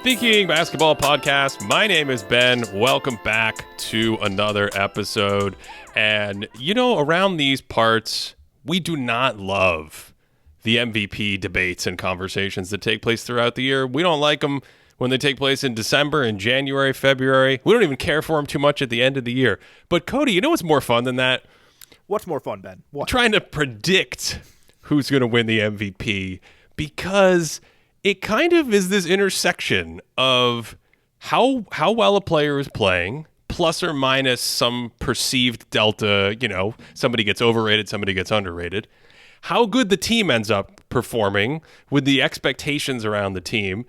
Thinking Basketball Podcast. My name is Ben. Welcome back to another episode. And, you know, around these parts, we do not love the MVP debates and conversations that take place throughout the year. We don't like them when they take place in December and January, February. We don't even care for them too much at the end of the year. But, Cody, you know what's more fun than that? What's more fun, Ben? What? Trying to predict who's going to win the MVP, because it kind of is this intersection of how well a player is playing, plus or minus some perceived delta, you know, somebody gets overrated, somebody gets underrated, how good the team ends up performing with the expectations around the team,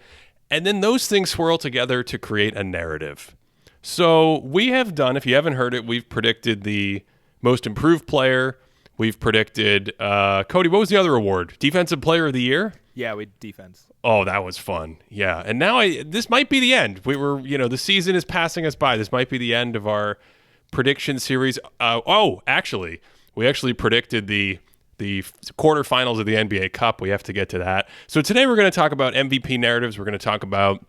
and then those things swirl together to create a narrative. So we have done, if you haven't heard it, we've predicted the most improved player. We've predicted, Cody, what was the other award? Defensive Player of the Year? Yeah, we defense. Oh, that was fun. Yeah. And now this might be the end. The season is passing us by. This might be the end of our prediction series. Actually, we actually predicted the quarterfinals of the NBA Cup. We have to get to that. So today we're going to talk about MVP narratives. We're going to talk about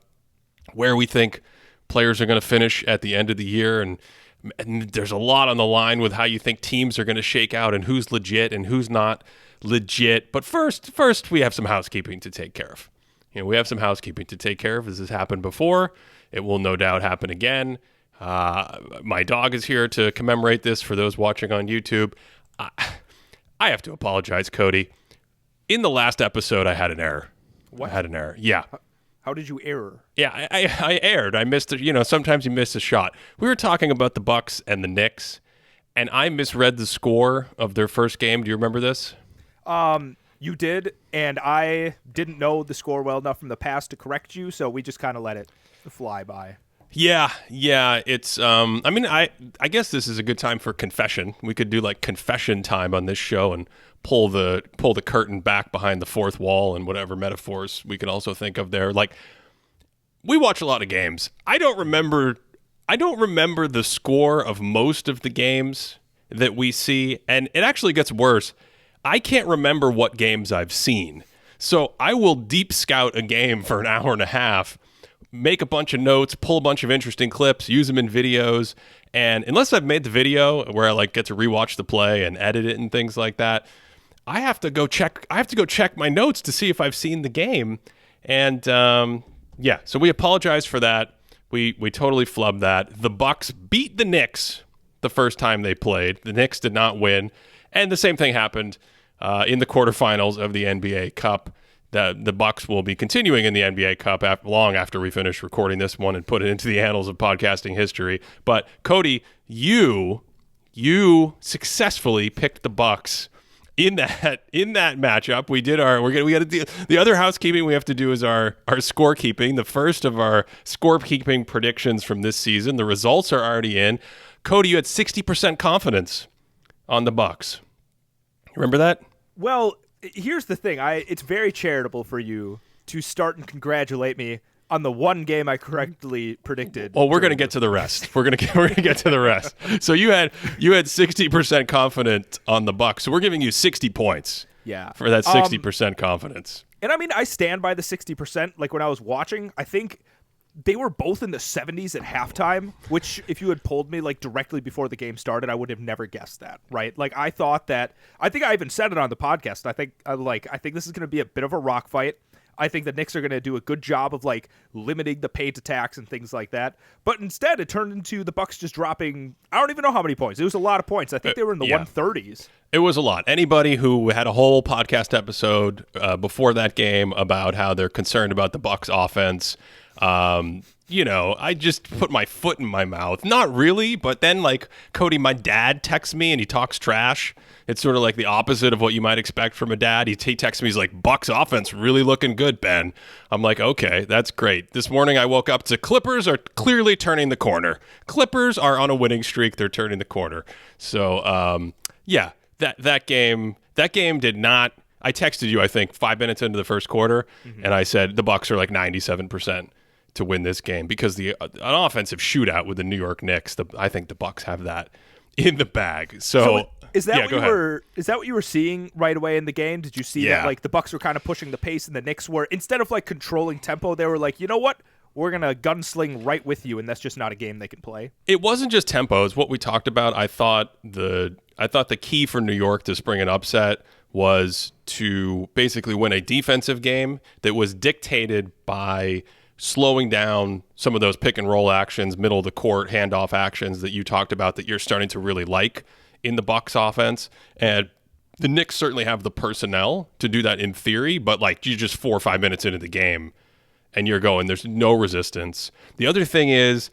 where we think players are going to finish at the end of the year. And there's a lot on the line with how you think teams are going to shake out and who's legit and who's not legit. But first we have some housekeeping to take care of. We have some housekeeping to take care of. This has happened before. It will no doubt happen again. My dog is here to commemorate this for those watching on YouTube. I have to apologize, Cody. In the last episode, I had an error. What? I had an error. Yeah. How did you error? Yeah, I erred. I missed it. Sometimes you miss a shot. We were talking about the Bucks and the Knicks, and I misread the score of their first game. Do you remember this? You did, and I didn't know the score well enough from the past to correct you, so we just kind of let it fly by. Yeah. It's I guess this is a good time for confession. We could do like confession time on this show and pull the curtain back behind the fourth wall and whatever metaphors we can also think of there. Like, we watch a lot of games. I don't remember the score of most of the games that we see, and it actually gets worse. I can't remember what games I've seen. So I will deep scout a game for an hour and a half, make a bunch of notes, pull a bunch of interesting clips, use them in videos, and unless I've made the video where I get to rewatch the play and edit it and things like that, I have to go check my notes to see if I've seen the game. And so we apologize for that. We totally flubbed that. The Bucks beat the Knicks the first time they played. The Knicks did not win. And the same thing happened in the quarterfinals of the NBA Cup. The Bucks will be continuing in the NBA Cup long after we finish recording this one and put it into the annals of podcasting history. But Cody, you successfully picked the Bucks in that matchup. We did the other housekeeping we have to do is our scorekeeping, the first of our scorekeeping predictions from this season. The results are already in. Cody, you had 60% confidence on the Bucks. Remember that? Well, here's the thing. It's very charitable for you to start and congratulate me on the one game I correctly predicted. Well, we're going to get to the rest. We're going to get to the rest. So you had 60% confidence on the Bucks. So we're giving you 60 points. Yeah. For that 60% confidence. And I mean, I stand by the 60%. Like when I was watching, I think they were both in the 70s at halftime, which if you had pulled me directly before the game started, I would have never guessed that, right? I think I even said it on the podcast. I think this is going to be a bit of a rock fight. I think the Knicks are going to do a good job of limiting the paint attacks and things like that. But instead, it turned into the Bucks just dropping, I don't even know how many points. It was a lot of points. I think they were in the 130s. It was a lot. Anybody who had a whole podcast episode before that game about how they're concerned about the Bucks offense, I just put my foot in my mouth. Not really, but then Cody, my dad texts me and he talks trash. It's sort of like the opposite of what you might expect from a dad. He texts me, he's like, Bucks offense really looking good, Ben. I'm like, okay, that's great. This morning I woke up to Clippers are clearly turning the corner. Clippers are on a winning streak. They're turning the corner. So, that game did not. I texted you, I think, 5 minutes into the first quarter, and I said the Bucks are 97% to win this game because an offensive shootout with the New York Knicks. I think the Bucks have that in the bag. So is that what you were seeing right away in the game? Did you see that the Bucks were kind of pushing the pace and the Knicks were, instead of controlling tempo, they were like, you know what? we're going to gunsling right with you, and that's just not a game they can play. It wasn't just tempo. It's what we talked about. I thought the key for New York to spring an upset was to basically win a defensive game that was dictated by slowing down some of those pick and roll actions, middle of the court handoff actions that you talked about that you're starting to really like in the Bucks offense. And the Knicks certainly have the personnel to do that in theory, but like you just 4 or 5 minutes into the game and you're going, there's no resistance. The other thing is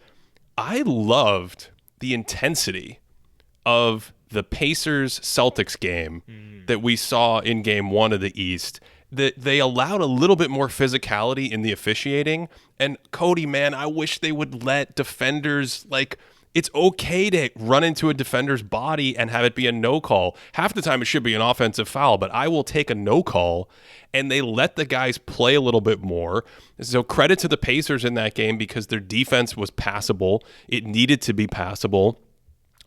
I loved the intensity of the Pacers-Celtics game that we saw in Game 1 of the East. That they allowed a little bit more physicality in the officiating. And Cody, man, I wish they would let defenders, like, it's okay to run into a defender's body and have it be a no call. Half the time it should be an offensive foul, but I will take a no call. And they let the guys play a little bit more. So credit to the Pacers in that game because their defense was passable. It needed to be passable.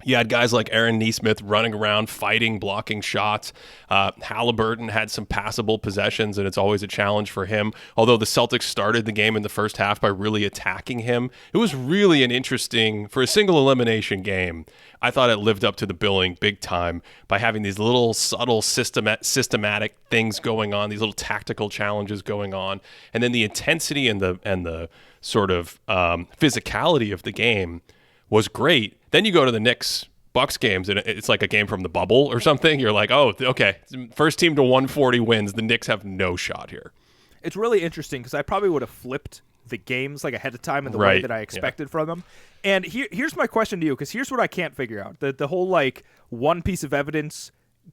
You had guys like Aaron Nesmith running around, fighting, blocking shots. Halliburton had some passable possessions, and it's always a challenge for him. Although the Celtics started the game in the first half by really attacking him. It was really an interesting, for a single elimination game, I thought it lived up to the billing big time by having these little subtle systematic things going on, these little tactical challenges going on. And then the intensity and the sort of physicality of the game was great. Then you go to the Knicks-Bucks games, and it's like a game from the bubble or something. You're like, oh, okay, first team to 140 wins. The Knicks have no shot here. It's really interesting because I probably would have flipped the games like ahead of time in the way that I expected from them. And here's my question to you, because here's what I can't figure out. The whole, like, one piece of evidence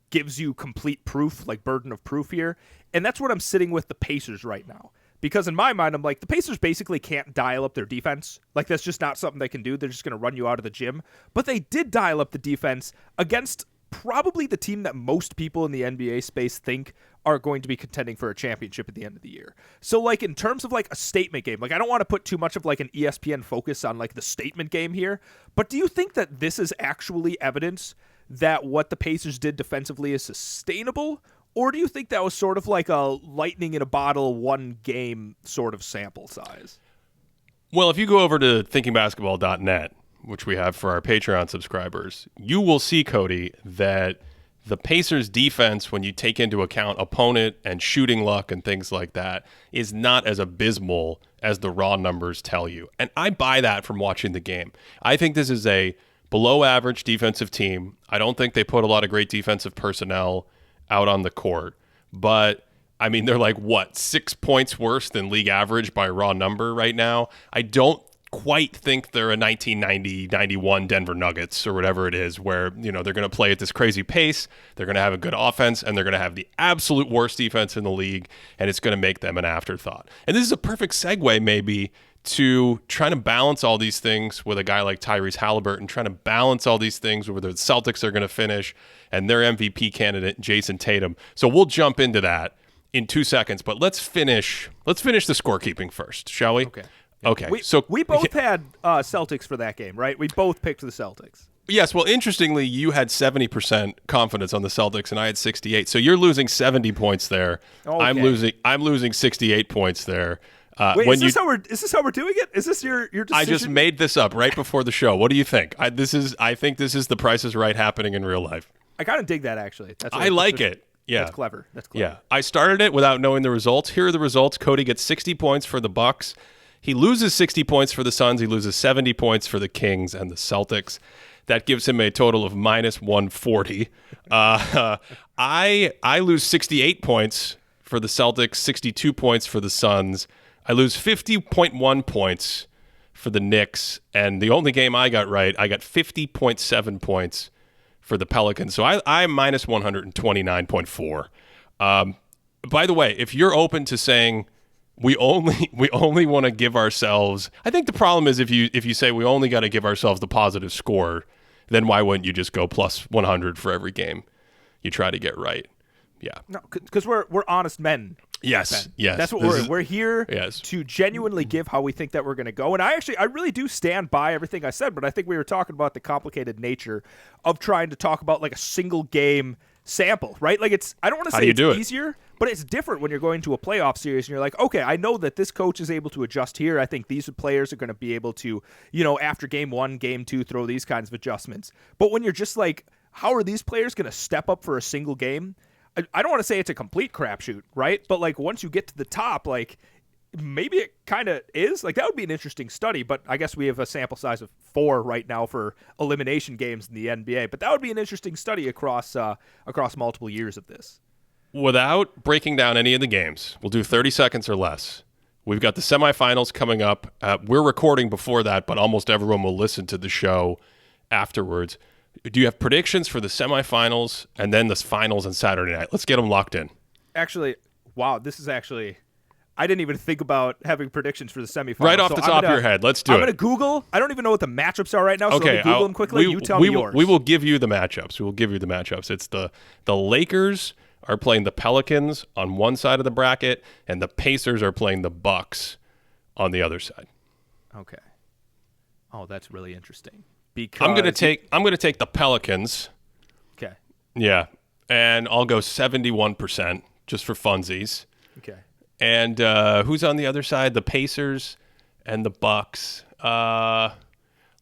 gives you complete proof, like burden of proof here. And that's what I'm sitting with the Pacers right now. Because in my mind, I'm like, the Pacers basically can't dial up their defense. Like, that's just not something they can do. They're just going to run you out of the gym. But they did dial up the defense against probably the team that most people in the NBA space think are going to be contending for a championship at the end of the year. So, like, in terms of, like, a statement game, like, I don't want to put too much of, like, an ESPN focus on, like, the statement game here. But do you think that this is actually evidence that what the Pacers did defensively is sustainable? Or do you think that was sort of like a lightning in a bottle, one game sort of sample size? Well, if you go over to thinkingbasketball.net, which we have for our Patreon subscribers, you will see, Cody, that the Pacers defense, when you take into account opponent and shooting luck and things like that, is not as abysmal as the raw numbers tell you. And I buy that from watching the game. I think this is a below average defensive team. I don't think they put a lot of great defensive personnel out on the court, but I mean, they're like, what, 6 points worse than league average by raw number right now? I don't quite think they're a 1990-91 Denver Nuggets or whatever it is where, you know, they're going to play at this crazy pace, they're going to have a good offense, and they're going to have the absolute worst defense in the league, and it's going to make them an afterthought. And this is a perfect segue maybe to trying to balance all these things with a guy like Tyrese Halliburton, trying to balance all these things with where the Celtics are going to finish and their MVP candidate, Jason Tatum. So we'll jump into that in 2 seconds, but let's finish the scorekeeping first, shall we? Okay. We both had Celtics for that game, right? We both picked the Celtics. Yes, well, interestingly, you had 70% confidence on the Celtics, and I had 68. So you're losing 70 points there. Okay. I'm losing 68 points there. Wait, is this how we're doing it? Is this your decision? I just made this up right before the show. What do you think? I think this is the Price is Right happening in real life. I kind of dig that, actually. I like it. Yeah, that's clever. Yeah, I started it without knowing the results. Here are the results. Cody gets 60 points for the Bucks. He loses 60 points for the Suns. He loses 70 points for the Kings and the Celtics. That gives him a total of minus 140. I lose 68 points for the Celtics, 62 points for the Suns. I lose 50.1 points for the Knicks, and the only game I got right, I got 50.7 points for the Pelicans. So I'm minus 129.4. By the way, if you're open to saying we only want to give ourselves, I think the problem is if you say we only got to give ourselves the positive score, then why wouldn't you just go plus 100 for every game you try to get right? Yeah. No, because we're honest men. Yes, Ben. yes. That's what we're here to genuinely give how we think that we're going to go. And I really do stand by everything I said, but I think we were talking about the complicated nature of trying to talk about like a single game sample, right? Like I don't want to say it's easier, But it's different when you're going to a playoff series and you're like, okay, I know that this coach is able to adjust here. I think these players are going to be able to, after game 1, game 2, throw these kinds of adjustments. But when you're just like, how are these players going to step up for a single game? I don't want to say it's a complete crapshoot, right? But like once you get to the top, like maybe it kind of is. Like that would be an interesting study, but I guess we have a sample size of 4 right now for elimination games in the NBA. But that would be an interesting study across multiple years of this. Without breaking down any of the games, we'll do 30 seconds or less. We've got the semifinals coming up. We're recording before that, but almost everyone will listen to the show afterwards. Do you have predictions for the semifinals and then the finals on Saturday night? Let's get them locked in. Actually, wow, I didn't even think about having predictions for the semifinals. Right off the top of your head, let's do it. I'm going to Google. I don't even know what the matchups are right now, so let me Google them quickly. You tell me yours. We will give you the matchups. It's the Lakers are playing the Pelicans on one side of the bracket, and the Pacers are playing the Bucks on the other side. Okay. Oh, that's really interesting. Because I'm gonna take the Pelicans. Okay. Yeah, and I'll go 71% just for funsies. Okay. And who's on the other side? The Pacers and the Bucks.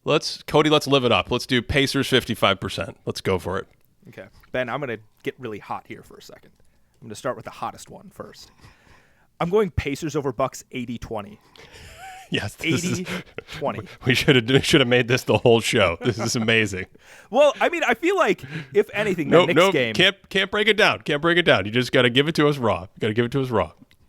Let's live it up. Let's do Pacers 55%. Let's go for it. Okay. Ben, I'm going to get really hot here for a second. I'm going to start with the hottest one first. I'm going Pacers over Bucks 80-20. Yes. 80-20. We should have made this the whole show. This is amazing. Well, I mean, I feel like, if anything, the Knicks game... Can't break it down. You just got to give it to us raw.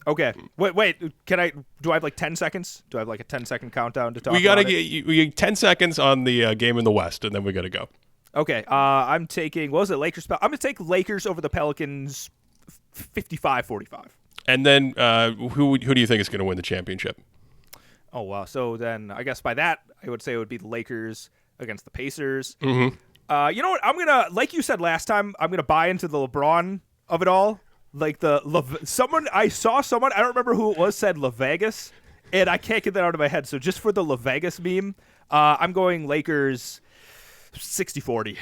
Okay. Wait. Do I have like 10 seconds? Do I have like a 10-second countdown to talk we get 10 seconds on the game in the West, and then we got to go. Okay. I'm taking, what was it, Lakers? I'm going to take Lakers over the Pelicans 55-45. And then who do you think is going to win the championship? Oh, wow. So then I guess by that, I would say it would be the Lakers against the Pacers. Mm-hmm. You know what? I'm going to, like you said last time, I'm going to buy into the LeBron of it all. Like I saw someone, I don't remember who it was, said LaVegas, and I can't get that out of my head. So just for the LaVegas meme, I'm going Lakers 60-40.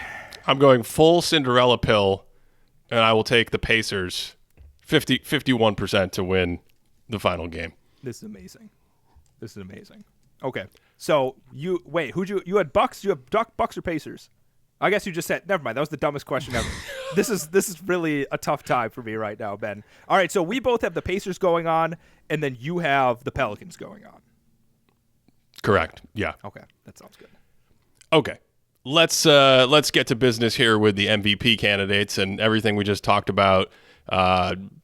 I'm going full Cinderella pill, and I will take the Pacers 51% to win the final game. This is amazing. Okay. So you had Bucks? You have Bucks or Pacers? I guess you just said, never mind. That was the dumbest question ever. This is really a tough time for me right now, Ben. All right, so we both have the Pacers going on, and then you have the Pelicans going on. Correct. Yeah. Okay, that sounds good. Okay, let's get to business here with the MVP candidates, and everything we just talked about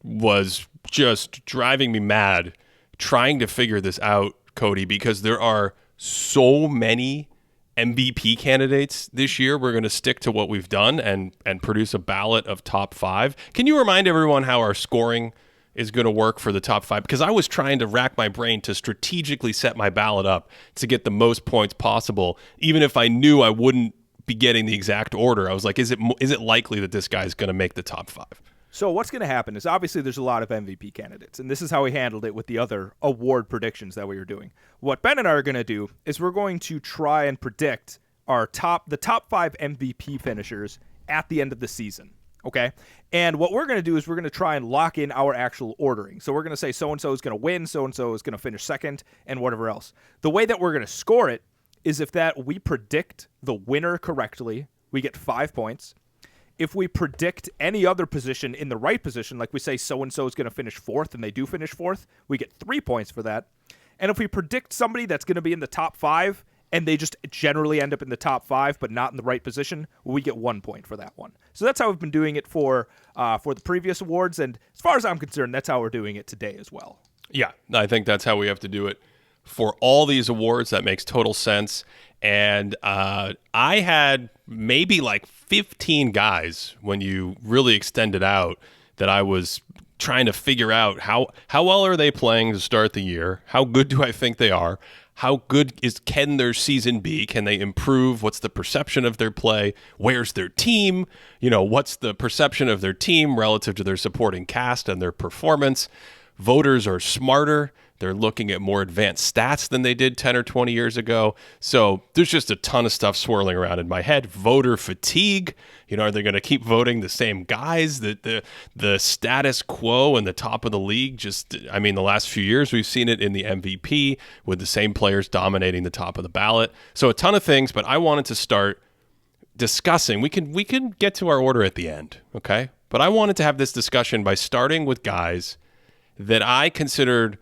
was just driving me mad trying to figure this out, Cody, because there are so many MVP candidates this year. We're going to stick to what we've done and produce a ballot of top 5. Can you remind everyone how our scoring is going to work for the top 5? Because I was trying to rack my brain to strategically set my ballot up to get the most points possible, even if I knew I wouldn't be getting the exact order. I was like, is it likely that this guy's going to make the top 5? So what's going to happen is obviously there's a lot of MVP candidates, and this is how we handled it with the other award predictions that we were doing. What Ben and I are going to do is we're going to try and predict the top 5 MVP finishers at the end of the season, okay? And what we're going to do is we're going to try and lock in our actual ordering. So we're going to say so-and-so is going to win, so-and-so is going to finish second, and whatever else. The way that we're going to score it is if that we predict the winner correctly, we get 5 points. If we predict any other position in the right position, like we say so-and-so is going to finish 4th and they do finish 4th, we get 3 points for that. And if we predict somebody that's going to be in the top 5 and they just generally end up in the top 5 but not in the right position, we get 1 point for that one. So that's how we've been doing it for the previous awards. And as far as I'm concerned, that's how we're doing it today as well. Yeah, I think that's how we have to do it for all these awards. That makes total sense. And I had maybe like 15 guys when you really extend it out that I was trying to figure out how well are they playing to start the year? How good do I think they are? How good can their season be? Can they improve? What's the perception of their play? Where's their team? What's the perception of their team relative to their supporting cast and their performance? Voters are smarter. They're looking at more advanced stats than they did 10 or 20 years ago. So there's just a ton of stuff swirling around in my head. Voter fatigue. Are they going to keep voting the same guys? The status quo in the top of the league, the last few years we've seen it in the MVP with the same players dominating the top of the ballot. So a ton of things, but I wanted to start discussing. We can get to our order at the end, okay? But I wanted to have this discussion by starting with guys that I considered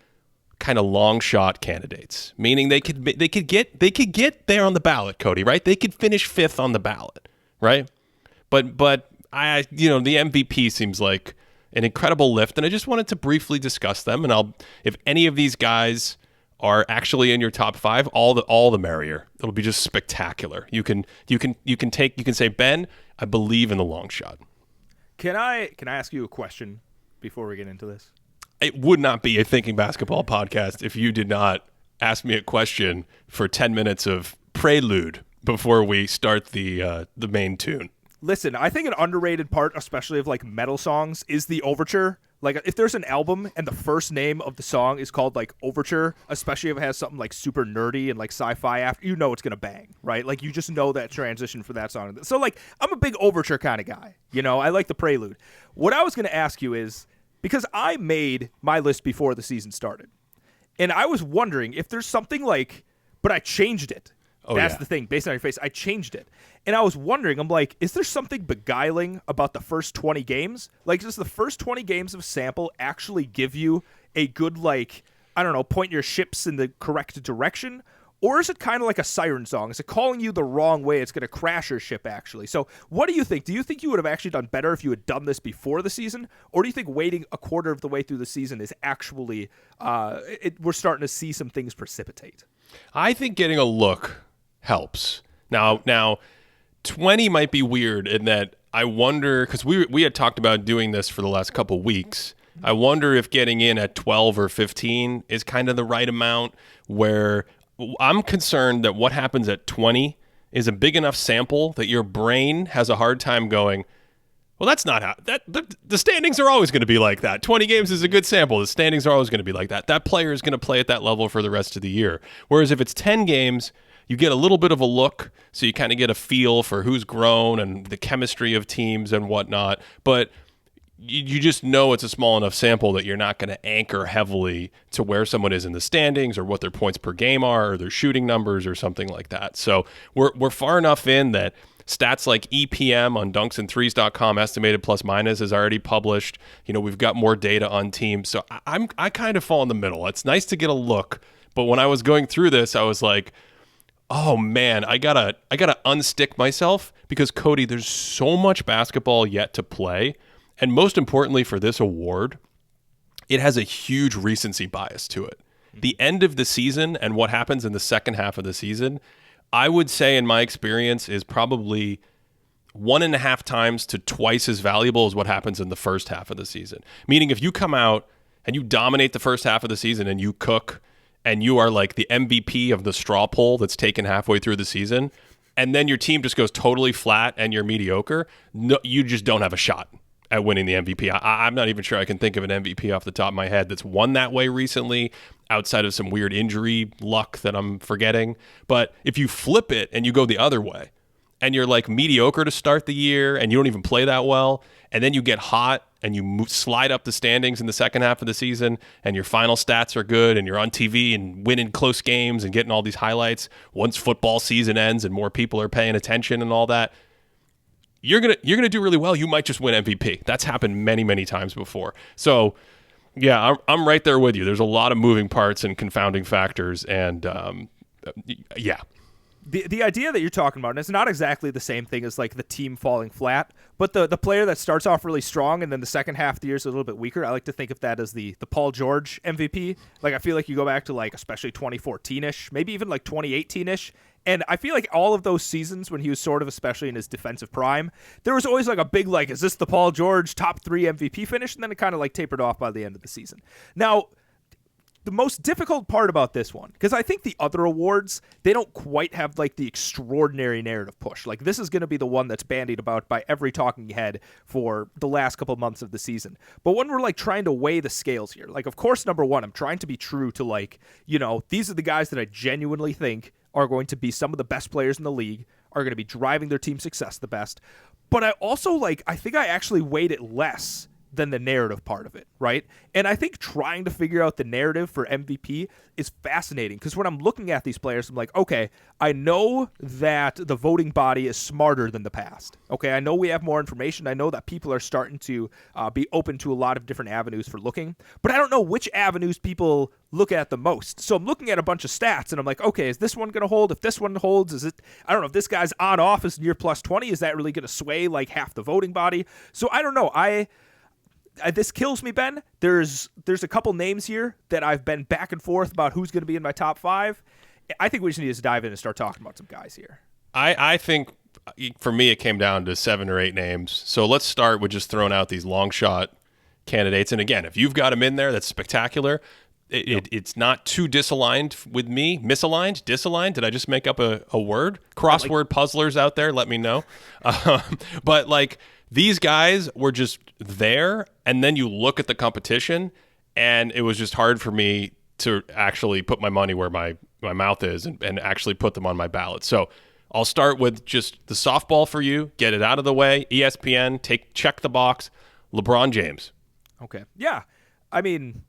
kind of long shot candidates, meaning they could get there on the ballot, Cody, right? They could finish 5th on the ballot, right? But I the MVP seems like an incredible lift, and I just wanted to briefly discuss them. And if any of these guys are actually in your top 5, all the merrier. It'll be just spectacular. You can say, Ben, I believe in the long shot. Can I ask you a question before we get into this? It would not be a Thinking Basketball podcast if you did not ask me a question for 10 minutes of prelude before we start the main tune. Listen, I think an underrated part, especially of like metal songs, is the overture. Like if there's an album and the first name of the song is called like overture, especially if it has something like super nerdy and like sci-fi after, it's gonna bang, right? Like you just know that transition for that song. So like I'm a big overture kind of guy. I like the prelude. What I was gonna ask you is, because I made my list before the season started, and I was wondering if there's something like, but I changed it. That's the thing. Based on your face, I changed it. And I was wondering, I'm like, is there something beguiling about the first 20 games? Like, does the first 20 games of sample actually give you a good, like, I don't know, point your ships in the correct direction? Or is it kind of like a siren song? Is it calling you the wrong way? It's going to crash your ship, actually. So what do you think? Do you think you would have actually done better if you had done this before the season? Or do you think waiting a quarter of the way through the season is actually, we're starting to see some things precipitate? I think getting a look helps. Now 20 might be weird in that I wonder, because we had talked about doing this for the last couple weeks. I wonder if getting in at 12 or 15 is kind of the right amount, where I'm concerned that what happens at 20 is a big enough sample that your brain has a hard time going, well, that's not how the standings are always going to be like that. 20 games is a good sample. The standings are always going to be like that. That player is going to play at that level for the rest of the year. Whereas if it's 10 games, you get a little bit of a look, so you kind of get a feel for who's grown and the chemistry of teams and whatnot. But you just know it's a small enough sample that you're not going to anchor heavily to where someone is in the standings or what their points per game are or their shooting numbers or something like that. So we're far enough in that stats like EPM on dunksandthrees.com, estimated plus minus, is already published. We've got more data on teams. So I kind of fall in the middle. It's nice to get a look, but when I was going through this, I was like, oh man, I gotta unstick myself, because Cody, there's so much basketball yet to play. And most importantly for this award, it has a huge recency bias to it. The end of the season and what happens in the second half of the season, I would say in my experience, is probably 1.5 times to twice as valuable as what happens in the first half of the season. Meaning if you come out and you dominate the first half of the season and you cook and you are like the MVP of the straw poll that's taken halfway through the season, and then your team just goes totally flat and you're mediocre, no, you just don't have a shot at winning the MVP. I'm not even sure I can think of an MVP off the top of my head that's won that way recently, outside of some weird injury luck that I'm forgetting. But if you flip it and you go the other way, and you're like mediocre to start the year and you don't even play that well, and then you get hot and you slide up the standings in the second half of the season, and your final stats are good, and you're on TV and winning close games and getting all these highlights once football season ends and more people are paying attention and all that, you're gonna do really well. You might just win MVP. That's happened many, many times before. So yeah, I'm right there with you. There's a lot of moving parts and confounding factors, and yeah. The idea that you're talking about, and it's not exactly the same thing as like the team falling flat, but the player that starts off really strong and then the second half of the year is a little bit weaker. I like to think of that as the Paul George MVP. Like I feel like you go back to like especially 2014-ish, maybe even like 2018-ish, and I feel like all of those seasons when he was sort of especially in his defensive prime, there was always like a big like, is this the Paul George top 3 MVP finish? And then it kind of like tapered off by the end of the season. Now, the most difficult part about this one, because I think the other awards, they don't quite have like the extraordinary narrative push. Like this is going to be the one that's bandied about by every talking head for the last couple months of the season. But when we're like trying to weigh the scales here, like of course, number one, I'm trying to be true to like, these are the guys that I genuinely think are going to be some of the best players in the league, are going to be driving their team success the best. But I also I think I actually weighed it less than the narrative part of it, right? And I think trying to figure out the narrative for MVP is fascinating because when I'm looking at these players, I'm like, okay, I know that the voting body is smarter than the past. Okay, I know we have more information. I know that people are starting to be open to a lot of different avenues for looking, but I don't know which avenues people look at the most. So I'm looking at a bunch of stats and I'm like, okay, is this one going to hold? If this one holds, is it, I don't know, if this guy's on off is near plus 20, is that really going to sway like half the voting body? So I don't know. This kills me, Ben. There's a couple names here that I've been back and forth about who's going to be in my top 5. I think we just need to dive in and start talking about some guys here. I think for me it came down to 7 or 8 names. So let's start with just throwing out these long shot candidates. And again, if you've got them in there, that's spectacular. It's not too disaligned with me. Misaligned? Disaligned? Did I just make up a word? Crossword puzzlers out there, let me know. But like these guys were just there, and then you look at the competition, and it was just hard for me to actually put my money where my mouth is and actually put them on my ballot. So I'll start with just the softball for you. Get it out of the way. ESPN, check the box. LeBron James. Okay. Yeah. I mean,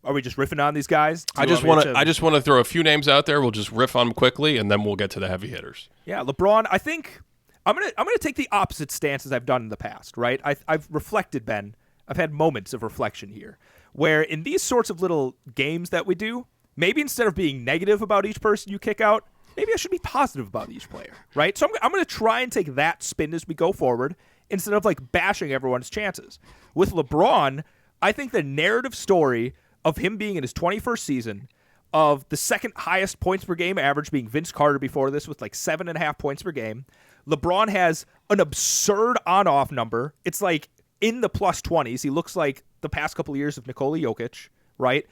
are we just riffing on these guys? I just want to throw a few names out there. We'll just riff on them quickly, and then we'll get to the heavy hitters. Yeah, LeBron, I think I'm gonna take the opposite stance as I've done in the past, right? I've reflected, Ben. I've had moments of reflection here, where in these sorts of little games that we do, maybe instead of being negative about each person you kick out, maybe I should be positive about each player, right? So I'm going to try and take that spin as we go forward instead of like bashing everyone's chances. With LeBron, I think the narrative story of him being in his 21st season, of the second highest points per game average being Vince Carter before this with like 7.5 points per game. LeBron has an absurd on-off number. It's like in the plus 20s. He looks like the past couple of years of Nikola Jokic, right?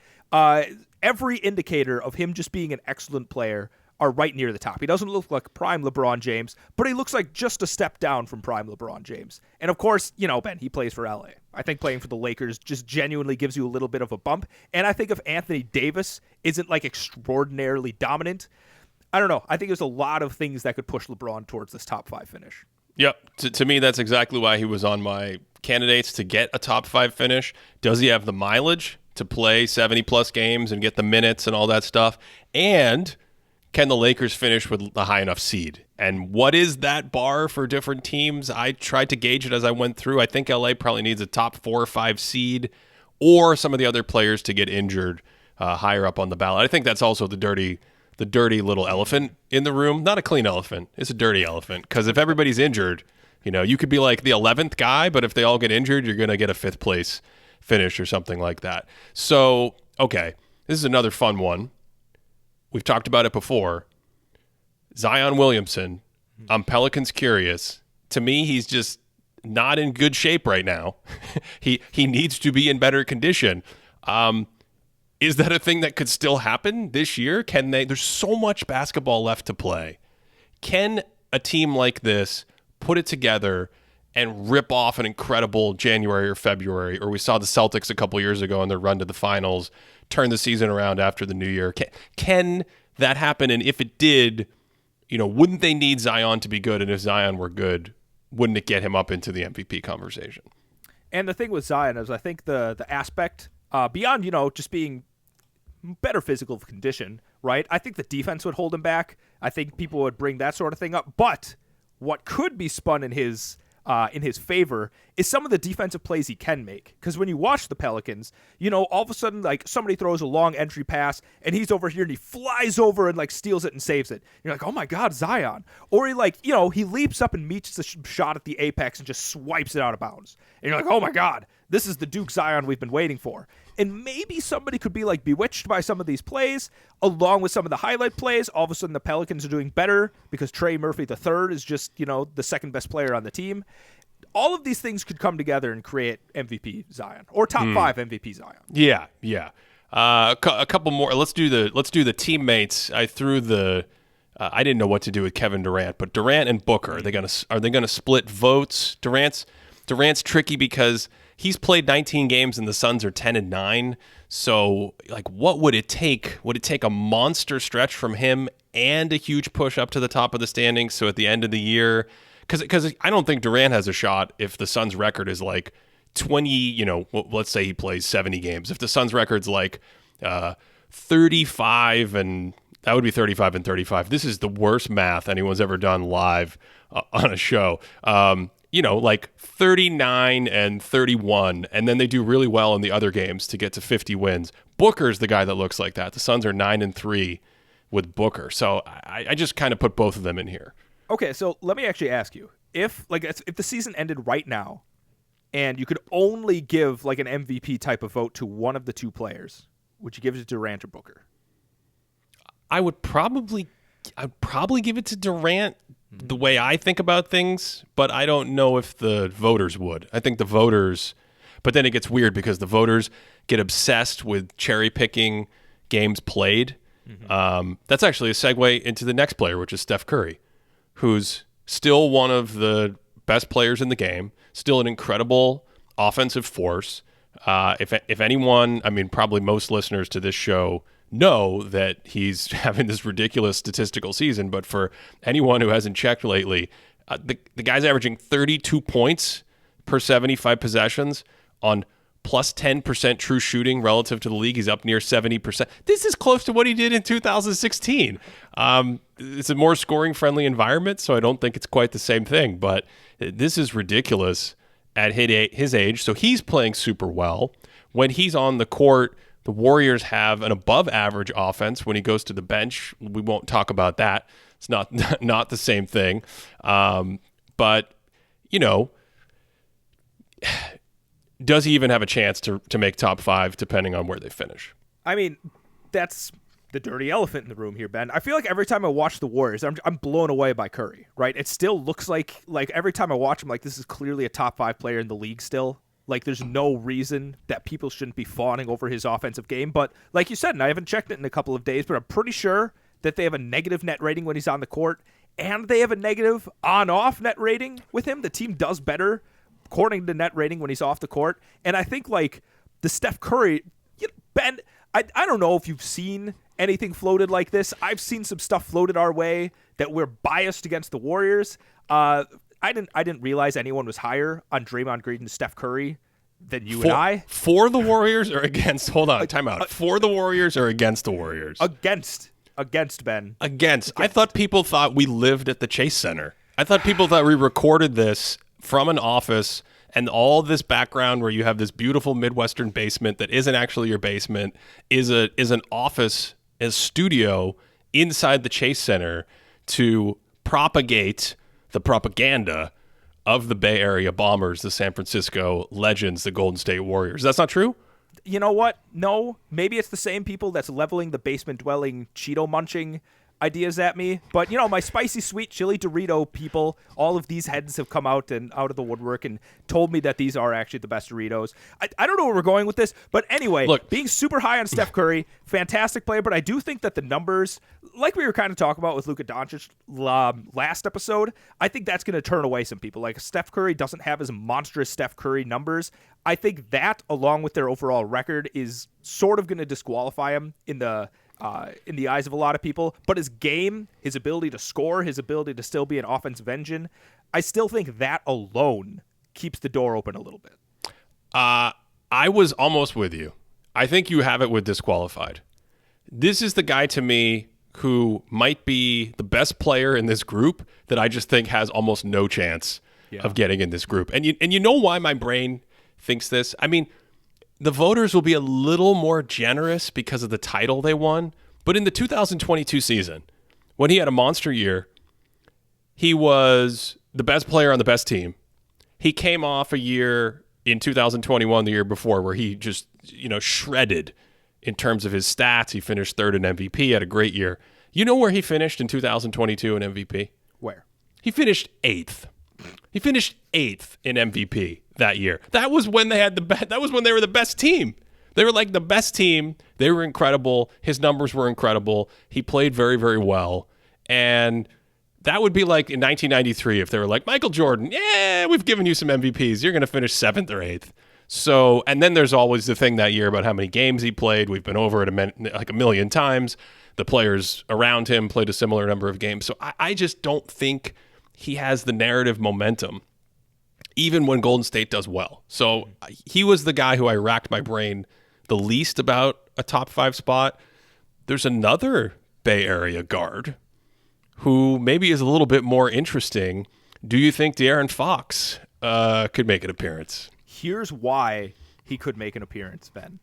Every indicator of him just being an excellent player are right near the top. He doesn't look like prime LeBron James, but he looks like just a step down from prime LeBron James. And of course, Ben, he plays for LA. I think playing for the Lakers just genuinely gives you a little bit of a bump. And I think if Anthony Davis isn't like extraordinarily dominant, I don't know. I think there's a lot of things that could push LeBron towards this top 5 finish. Yep. To me, that's exactly why he was on my candidates to get a top 5 finish. Does he have the mileage to play 70-plus games and get the minutes and all that stuff? And can the Lakers finish with a high enough seed? And what is that bar for different teams? I tried to gauge it as I went through. I think LA probably needs a top 4 or 5 seed or some of the other players to get injured higher up on the ballot. I think that's also the dirty little elephant in the room. Not a clean elephant. It's a dirty elephant. Because if everybody's injured, you could be like the 11th guy, but if they all get injured, you're going to get a 5th place finish or something like that. So, okay, this is another fun one. We've talked about it before. Zion Williamson, I'm Pelicans curious. To me, he's just not in good shape right now. He needs to be in better condition. Is that a thing that could still happen this year? There's so much basketball left to play. Can a team like this put it together and rip off an incredible January or February? Or we saw the Celtics a couple years ago in their run to the finals, turn the season around after the new year. Can that happen? And if it did, wouldn't they need Zion to be good? And if Zion were good, wouldn't it get him up into the MVP conversation? And the thing with Zion is I think the aspect beyond, just being better physical condition, right? I think the defense would hold him back. I think people would bring that sort of thing up. But what could be spun in his favor is some of the defensive plays he can make. Because when you watch the Pelicans, all of a sudden, like, somebody throws a long entry pass, and he's over here, and he flies over and, like, steals it and saves it. You're like, oh, my God, Zion. Or he leaps up and meets the shot at the apex and just swipes it out of bounds. And you're like, oh, my God, this is the Duke Zion we've been waiting for. And maybe somebody could be, like, bewitched by some of these plays, along with some of the highlight plays. All of a sudden, the Pelicans are doing better because Trey Murphy III is just, the second best player on the team. All of these things could come together and create MVP Zion or top 5 MVP Zion. Yeah. A couple more. Let's do the teammates. I threw the. I didn't know what to do with Kevin Durant, but Durant and Booker, are they gonna split votes? Durant's tricky because he's played 19 games and the Suns are 10-9. So, like, what would it take? Would it take a monster stretch from him and a huge push up to the top of the standings? So at the end of the year, because I don't think Durant has a shot if the Suns' record is like 20. Let's say he plays 70 games. If the Suns' record's like 35 and that would be 35 and 35. This is the worst math anyone's ever done live on a show. Like 39 and 31, and then they do really well in the other games to get to 50 wins. Booker's the guy that looks like that. The Suns are 9-3 with Booker. So I just kind of put both of them in here. Okay, so let me actually ask you. If the season ended right now and you could only give like an MVP type of vote to one of the two players, would you give it to Durant or Booker? I'd probably give it to Durant the way I think about things, but I don't know if the voters would. I think the voters, but then it gets weird because the voters get obsessed with cherry picking games played. That's actually a segue into the next player, which is Steph Curry, who's still one of the best players in the game, still an incredible offensive force. If anyone, I mean, probably most listeners to this show know that he's having this ridiculous statistical season, but for anyone who hasn't checked lately, the guy's averaging 32 points per 75 possessions on plus 10% true shooting relative to the league. He's up near 70%. This is close to what he did in 2016. It's a more scoring-friendly environment, so I don't think it's quite the same thing, but this is ridiculous at his age. So he's playing super well. When he's on the court, the Warriors have an above-average offense. When he goes to the bench, we won't talk about that. It's not the same thing. But, does he even have a chance to make top 5 depending on where they finish? I mean, that's the dirty elephant in the room here, Ben. I feel like every time I watch the Warriors, I'm blown away by Curry, right? It still looks like every time I watch him, like this is clearly a top 5 player in the league still. Like, there's no reason that people shouldn't be fawning over his offensive game. But like you said, and I haven't checked it in a couple of days, but I'm pretty sure that they have a negative net rating when he's on the court, and they have a negative on-off net rating with him. The team does better according to net rating when he's off the court. And I think, like, the Steph Curry, Ben, I don't know if you've seen anything floated like this. I've seen some stuff floated our way that we're biased against the Warriors. I didn't realize anyone was higher on Draymond Green and Steph Curry than you and I. For the Warriors or against? Hold on, time out. For the Warriors or against the Warriors? Against, Ben. Against. I thought people thought we lived at the Chase Center. I thought people thought we recorded this from an office and all this background where you have this beautiful Midwestern basement that isn't actually your basement is an office, a studio inside the Chase Center to propagate the propaganda of the Bay Area Bombers, the San Francisco Legends, the Golden State Warriors. That's not true? You know what? No. Maybe it's the same people that's leveling the basement-dwelling, Cheeto-munching ideas at me. But, my spicy sweet chili Dorito people, all of these heads have come out of the woodwork and told me that these are actually the best Doritos. I don't know where we're going with this, but anyway, look, being super high on Steph Curry, fantastic player, but I do think that the numbers, like we were kind of talking about with Luka Doncic last episode, I think that's going to turn away some people. Like, Steph Curry doesn't have as monstrous Steph Curry numbers. I think that, along with their overall record, is sort of going to disqualify him in the eyes of a lot of people. But his game, his ability to score, his ability to still be an offensive engine, I still think that alone keeps the door open a little bit. I was almost with you. I think you have it with disqualified. This is the guy to me who might be the best player in this group that I just think has almost no chance of getting in this group. And you know why my brain thinks this? I mean, the voters will be a little more generous because of the title they won. But in the 2022 season, when he had a monster year, he was the best player on the best team. He came off a year in 2021, the year before, where he just, shredded in terms of his stats. He finished third in MVP, had a great year. You know where he finished in 2022 in MVP? Where? He finished 8th. He finished 8th in MVP that year. That was when they had that was when they were the best team. They were like the best team. They were incredible. His numbers were incredible. He played very, very well. And that would be like in 1993 if they were like, Michael Jordan, yeah, we've given you some MVPs. You're going to finish 7th or 8th. So, and then there's always the thing that year about how many games he played. We've been over it like a million times. The players around him played a similar number of games. So I just don't think he has the narrative momentum, even when Golden State does well. So he was the guy who I racked my brain the least about a top 5 spot. There's another Bay Area guard who maybe is a little bit more interesting. Do you think De'Aaron Fox could make an appearance? Here's why he could make an appearance, Ben.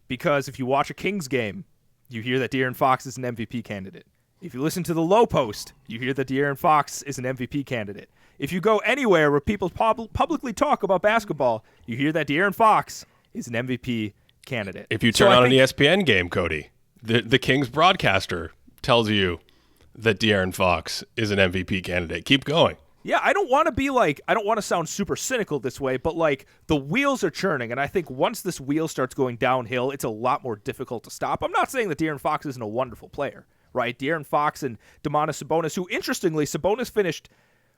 Because if you watch a Kings game, you hear that De'Aaron Fox is an MVP candidate. If you listen to the Low Post, you hear that De'Aaron Fox is an MVP candidate. If you go anywhere where people publicly talk about basketball, you hear that De'Aaron Fox is an MVP candidate. If you turn on an ESPN game, Cody, the Kings broadcaster tells you that De'Aaron Fox is an MVP candidate. Keep going. Yeah, I don't want to sound super cynical this way, but like the wheels are churning, and I think once this wheel starts going downhill, it's a lot more difficult to stop. I'm not saying that De'Aaron Fox isn't a wonderful player, right? De'Aaron Fox and Domantas Sabonis, who interestingly, Sabonis finished,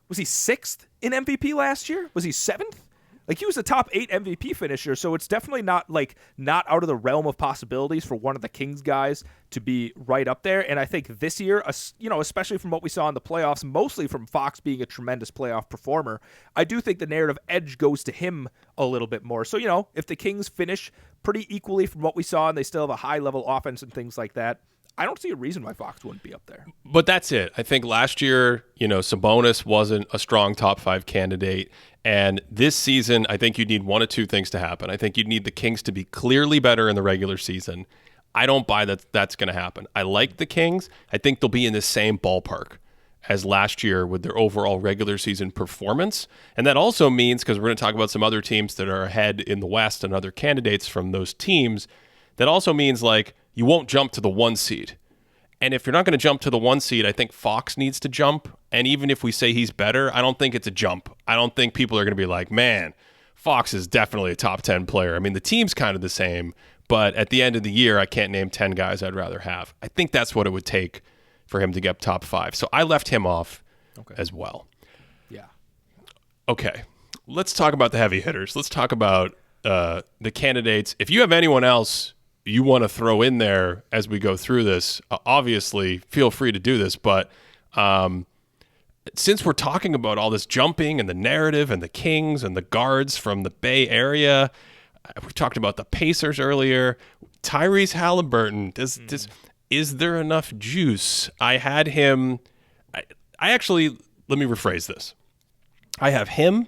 was he 6th in MVP last year? Was he 7th? Like he was a top 8 MVP finisher, so it's definitely not out of the realm of possibilities for one of the Kings guys to be right up there. And I think this year, especially from what we saw in the playoffs, mostly from Fox being a tremendous playoff performer, I do think the narrative edge goes to him a little bit more. So, if the Kings finish pretty equally from what we saw and they still have a high level offense and things like that, I don't see a reason why Fox wouldn't be up there. But that's it. I think last year, Sabonis wasn't a strong top 5 candidate. And this season, I think you need one of two things to happen. I think you need the Kings to be clearly better in the regular season. I don't buy that that's going to happen. I like the Kings. I think they'll be in the same ballpark as last year with their overall regular season performance. And that also means, because we're going to talk about some other teams that are ahead in the West and other candidates from those teams, that also means you won't jump to the 1 seed. And if you're not going to jump to the 1 seed, I think Fox needs to jump. And even if we say he's better, I don't think it's a jump. I don't think people are going to be like, man, Fox is definitely a top 10 player. I mean, the team's kind of the same, but at the end of the year, I can't name 10 guys I'd rather have. I think that's what it would take for him to get top 5. So I left him off as well. Yeah. Okay. Let's talk about the heavy hitters. Let's talk about the candidates. If you have anyone else you want to throw in there as we go through this, obviously feel free to do this. But since we're talking about all this jumping and the narrative and the Kings and the guards from the Bay Area, we talked about the Pacers earlier. Tyrese Halliburton, is there enough juice? I had him. I actually, let me rephrase this. I have him,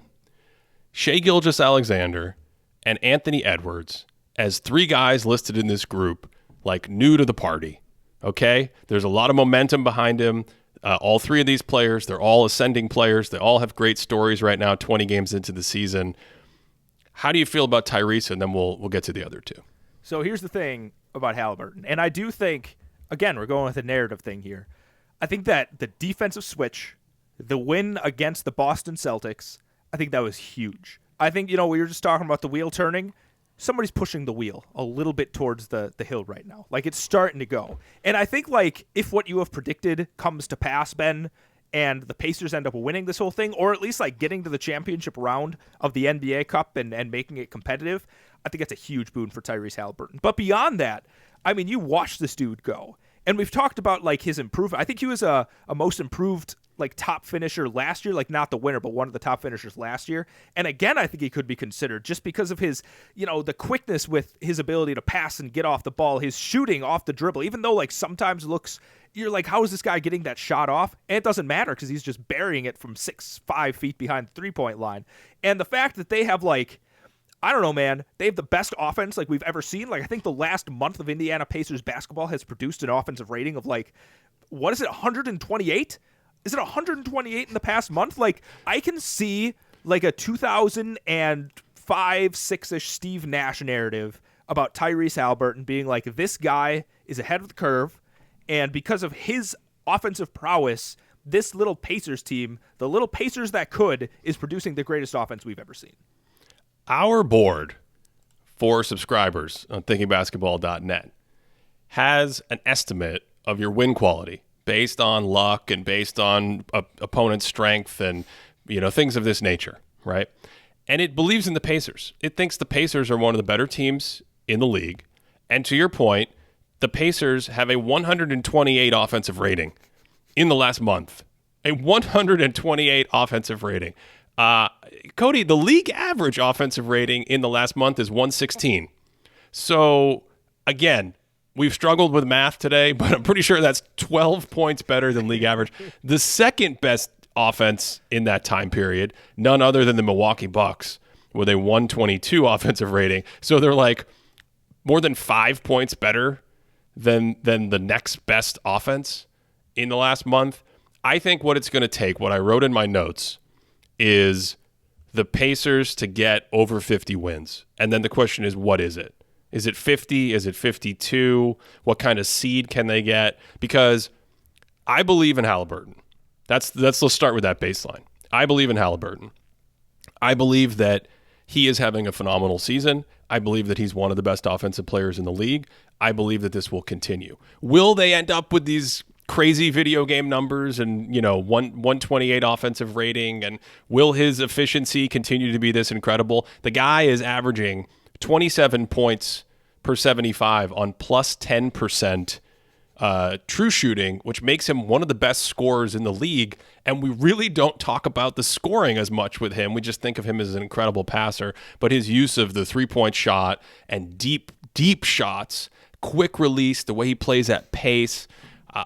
Shai Gilgeous-Alexander, and Anthony Edwards as 3 guys listed in this group, new to the party, okay? There's a lot of momentum behind him. All 3 of these players, they're all ascending players. They all have great stories right now, 20 games into the season. How do you feel about Tyrese? And then we'll get to the other 2. So here's the thing about Halliburton. And I do think, again, we're going with a narrative thing here. I think that the defensive switch, the win against the Boston Celtics, I think that was huge. I think, we were just talking about the wheel turning. Somebody's pushing the wheel a little bit towards the hill right now. It's starting to go. And I think, if what you have predicted comes to pass, Ben, and the Pacers end up winning this whole thing, or at least, getting to the championship round of the NBA Cup and making it competitive, I think that's a huge boon for Tyrese Halliburton. But beyond that, I mean, you watch this dude go. And we've talked about, his improvement. I think he was a most improved top finisher last year, not the winner, but one of the top finishers last year. And again, I think he could be considered just because of his, the quickness with his ability to pass and get off the ball, his shooting off the dribble, even though sometimes you're like, how is this guy getting that shot off? And it doesn't matter because he's just burying it from 5 feet behind the 3-point line. And the fact that they have I don't know, man, they have the best offense we've ever seen. I think the last month of Indiana Pacers basketball has produced an offensive rating of what is it, 128? Is it 128 in the past month? I can see a 2005, 6-ish Steve Nash narrative about Tyrese Halliburton being this guy is ahead of the curve, and because of his offensive prowess, this little Pacers team, the little Pacers that could, is producing the greatest offense we've ever seen. Our board for subscribers on thinkingbasketball.net has an estimate of your win quality based on luck and based on opponent strength and things of this nature, right? And it believes in the Pacers. It thinks the Pacers are one of the better teams in the league. And to your point, the Pacers have a 128 offensive rating in the last month. A 128 offensive rating. Cody, the league average offensive rating in the last month is 116. So, again, we've struggled with math today, but I'm pretty sure that's 12 points better than league average. The second best offense in that time period, none other than the Milwaukee Bucks, with a 122 offensive rating. So they're like more than 5 points better than the next best offense in the last month. I think what it's going to take, what I wrote in my notes, is the Pacers to get over 50 wins. And then the question is, what is it? Is it 50? Is it 52? What kind of seed can they get? Because I believe in Halliburton. Let's start with that baseline. I believe in Halliburton. I believe that he is having a phenomenal season. I believe that he's one of the best offensive players in the league. I believe that this will continue. Will they end up with these crazy video game numbers and 128 offensive rating, and will his efficiency continue to be this incredible? The guy is averaging 27 points per 75 on plus 10% true shooting, which makes him one of the best scorers in the league. And we really don't talk about the scoring as much with him. We just think of him as an incredible passer, but his use of the 3-point shot and deep shots, quick release, the way he plays at pace,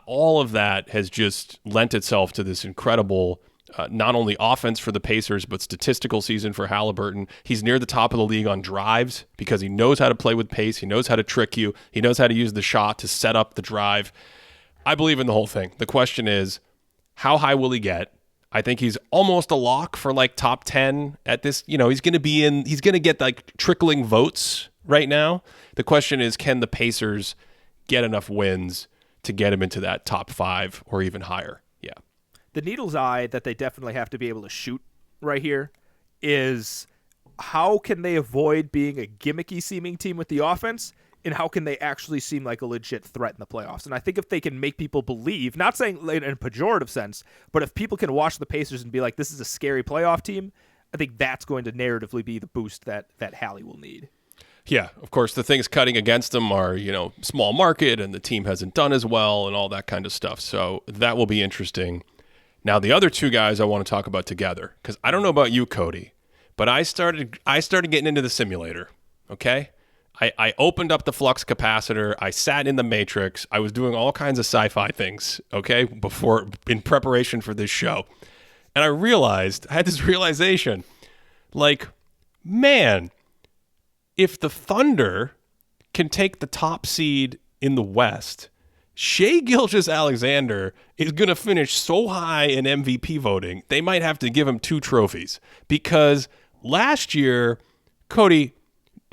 all of that has just lent itself to this incredible not only offense for the Pacers, but statistical season for Halliburton. He's near the top of the league on drives because he knows how to play with pace. He knows how to trick you. He knows how to use the shot to set up the drive. I believe in the whole thing. The question is, how high will he get? I think he's almost a lock for like top 10 at this. He's going to get like trickling votes right now. The question is, can the Pacers get enough wins to get him into that top 5 or even higher? Yeah. The needle's eye that they definitely have to be able to shoot right here is how can they avoid being a gimmicky seeming team with the offense, and how can they actually seem like a legit threat in the playoffs? And I think if they can make people believe, not saying in a pejorative sense, but if people can watch the Pacers and be like, this is a scary playoff team, I think that's going to narratively be the boost that Hallie will need. Yeah, of course, the things cutting against them are, small market and the team hasn't done as well and all that kind of stuff. So that will be interesting. Now, the other two guys I want to talk about together, because I don't know about you, Cody, but I started getting into the simulator, okay? I opened up the flux capacitor. I sat in the matrix. I was doing all kinds of sci-fi things, okay, in preparation for this show. And I had this realization, like, man, if the Thunder can take the top seed in the West, Shai Gilgeous-Alexander is going to finish so high in MVP voting, they might have to give him 2 trophies. Because last year, Cody,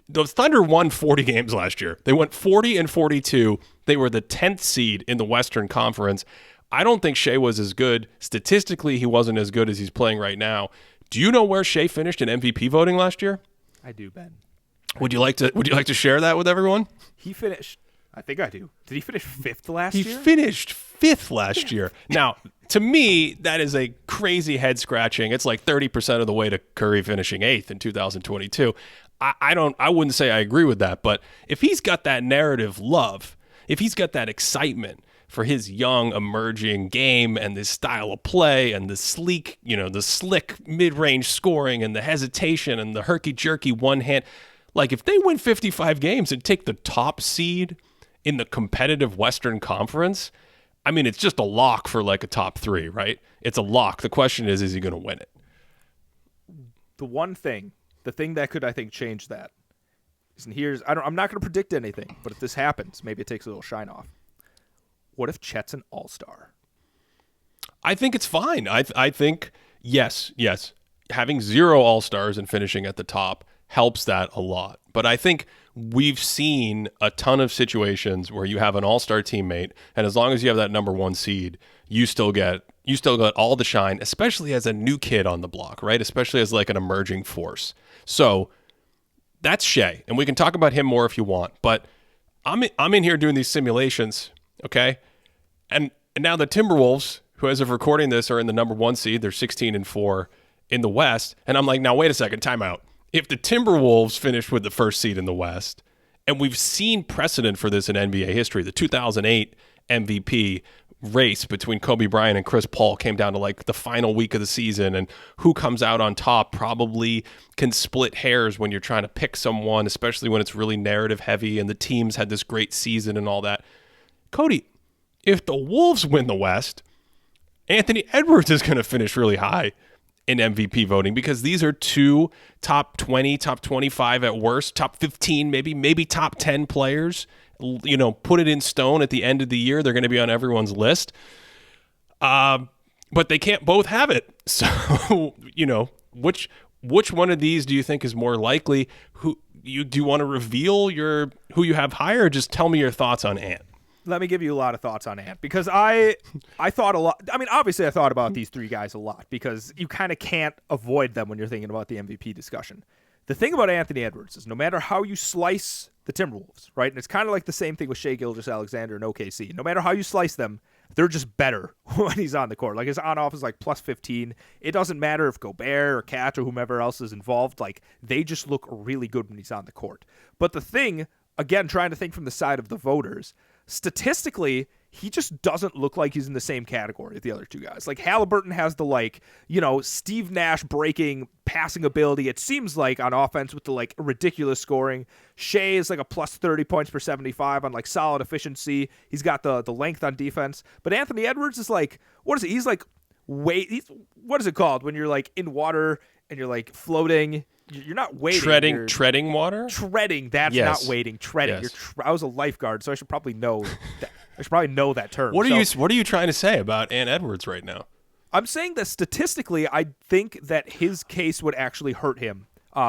the Thunder won 40 games last year. They went 40-42. They were the 10th seed in the Western Conference. I don't think Shai was as good. Statistically, he wasn't as good as he's playing right now. Do you know where Shai finished in MVP voting last year? I do, Ben. Would you like to share that with everyone? He finished, I think I do. Did he finish 5th last year? He finished 5th last year. Now, to me, that is a crazy head scratching. It's like 30% of the way to Curry finishing 8th in 2022. I wouldn't say I agree with that, but if he's got that narrative love, if he's got that excitement for his young emerging game and this style of play and the sleek, the slick mid-range scoring and the hesitation and the herky-jerky one hand, like if they win 55 games and take the top seed in the competitive Western Conference, I mean, it's just a lock for like a top 3, right? It's a lock. The question is he going to win it? The thing that could, I think, change that is, and I'm not going to predict anything, but if this happens, maybe it takes a little shine off. What if Chet's an all-star? I think it's fine. I think, yes. Having 0 all-stars and finishing at the top helps that a lot. But I think we've seen a ton of situations where you have an all-star teammate, and as long as you have that number 1 seed, you still get all the shine, especially as a new kid on the block, right? Especially as like an emerging force. So That's Shea, and we can talk about him more if you want. But I'm in here doing these simulations, okay? And now the Timberwolves, who as of recording this are in the number 1 seed, they're 16-4 in the West, and I'm like, now wait a second, time out. If the Timberwolves finished with the first seed in the West, and we've seen precedent for this in NBA history, the 2008 MVP race between Kobe Bryant and Chris Paul came down to like the final week of the season, and who comes out on top probably can split hairs when you're trying to pick someone, especially when it's really narrative heavy and the teams had this great season and all that. Cody, if the Wolves win the West, Anthony Edwards is going to finish really high in MVP voting because these are 2 top 20, top 25 at worst, top 15, maybe top 10 players. You know, put it in stone at the end of the year. They're going to be on everyone's list. But they can't both have it. So, you know, which one of these do you think is more likely? Do you want to reveal who you have higher, or just tell me your thoughts on Ant? Let me give you a lot of thoughts on Ant, because I thought a lot. I mean, obviously I thought about these 3 guys a lot because you kind of can't avoid them when you're thinking about the MVP discussion. The thing about Anthony Edwards is no matter how you slice the Timberwolves, right? And it's kind of like the same thing with Shea Gilgeous-Alexander and OKC. No matter how you slice them, they're just better when he's on the court. Like his on-off is like plus 15. It doesn't matter if Gobert or Cat or whomever else is involved. Like they just look really good when he's on the court. But the thing, again, trying to think from the side of the voters, statistically, he just doesn't look like he's in the same category as the other 2 guys. Like Halliburton has the Steve Nash breaking passing ability. It seems like on offense with the ridiculous scoring. Shea is like a plus 30 points per 75 on solid efficiency. He's got the length on defense. But Anthony Edwards is what is it? He's what is it called when you're in water and you're floating? You're not waiting. Treading water? Treading. That's yes. not waiting. Treading. Yes. I was a lifeguard, so I should probably know that. I should probably know that term. What are you trying to say about Ant Edwards right now? I'm saying that statistically, I think that his case would actually hurt him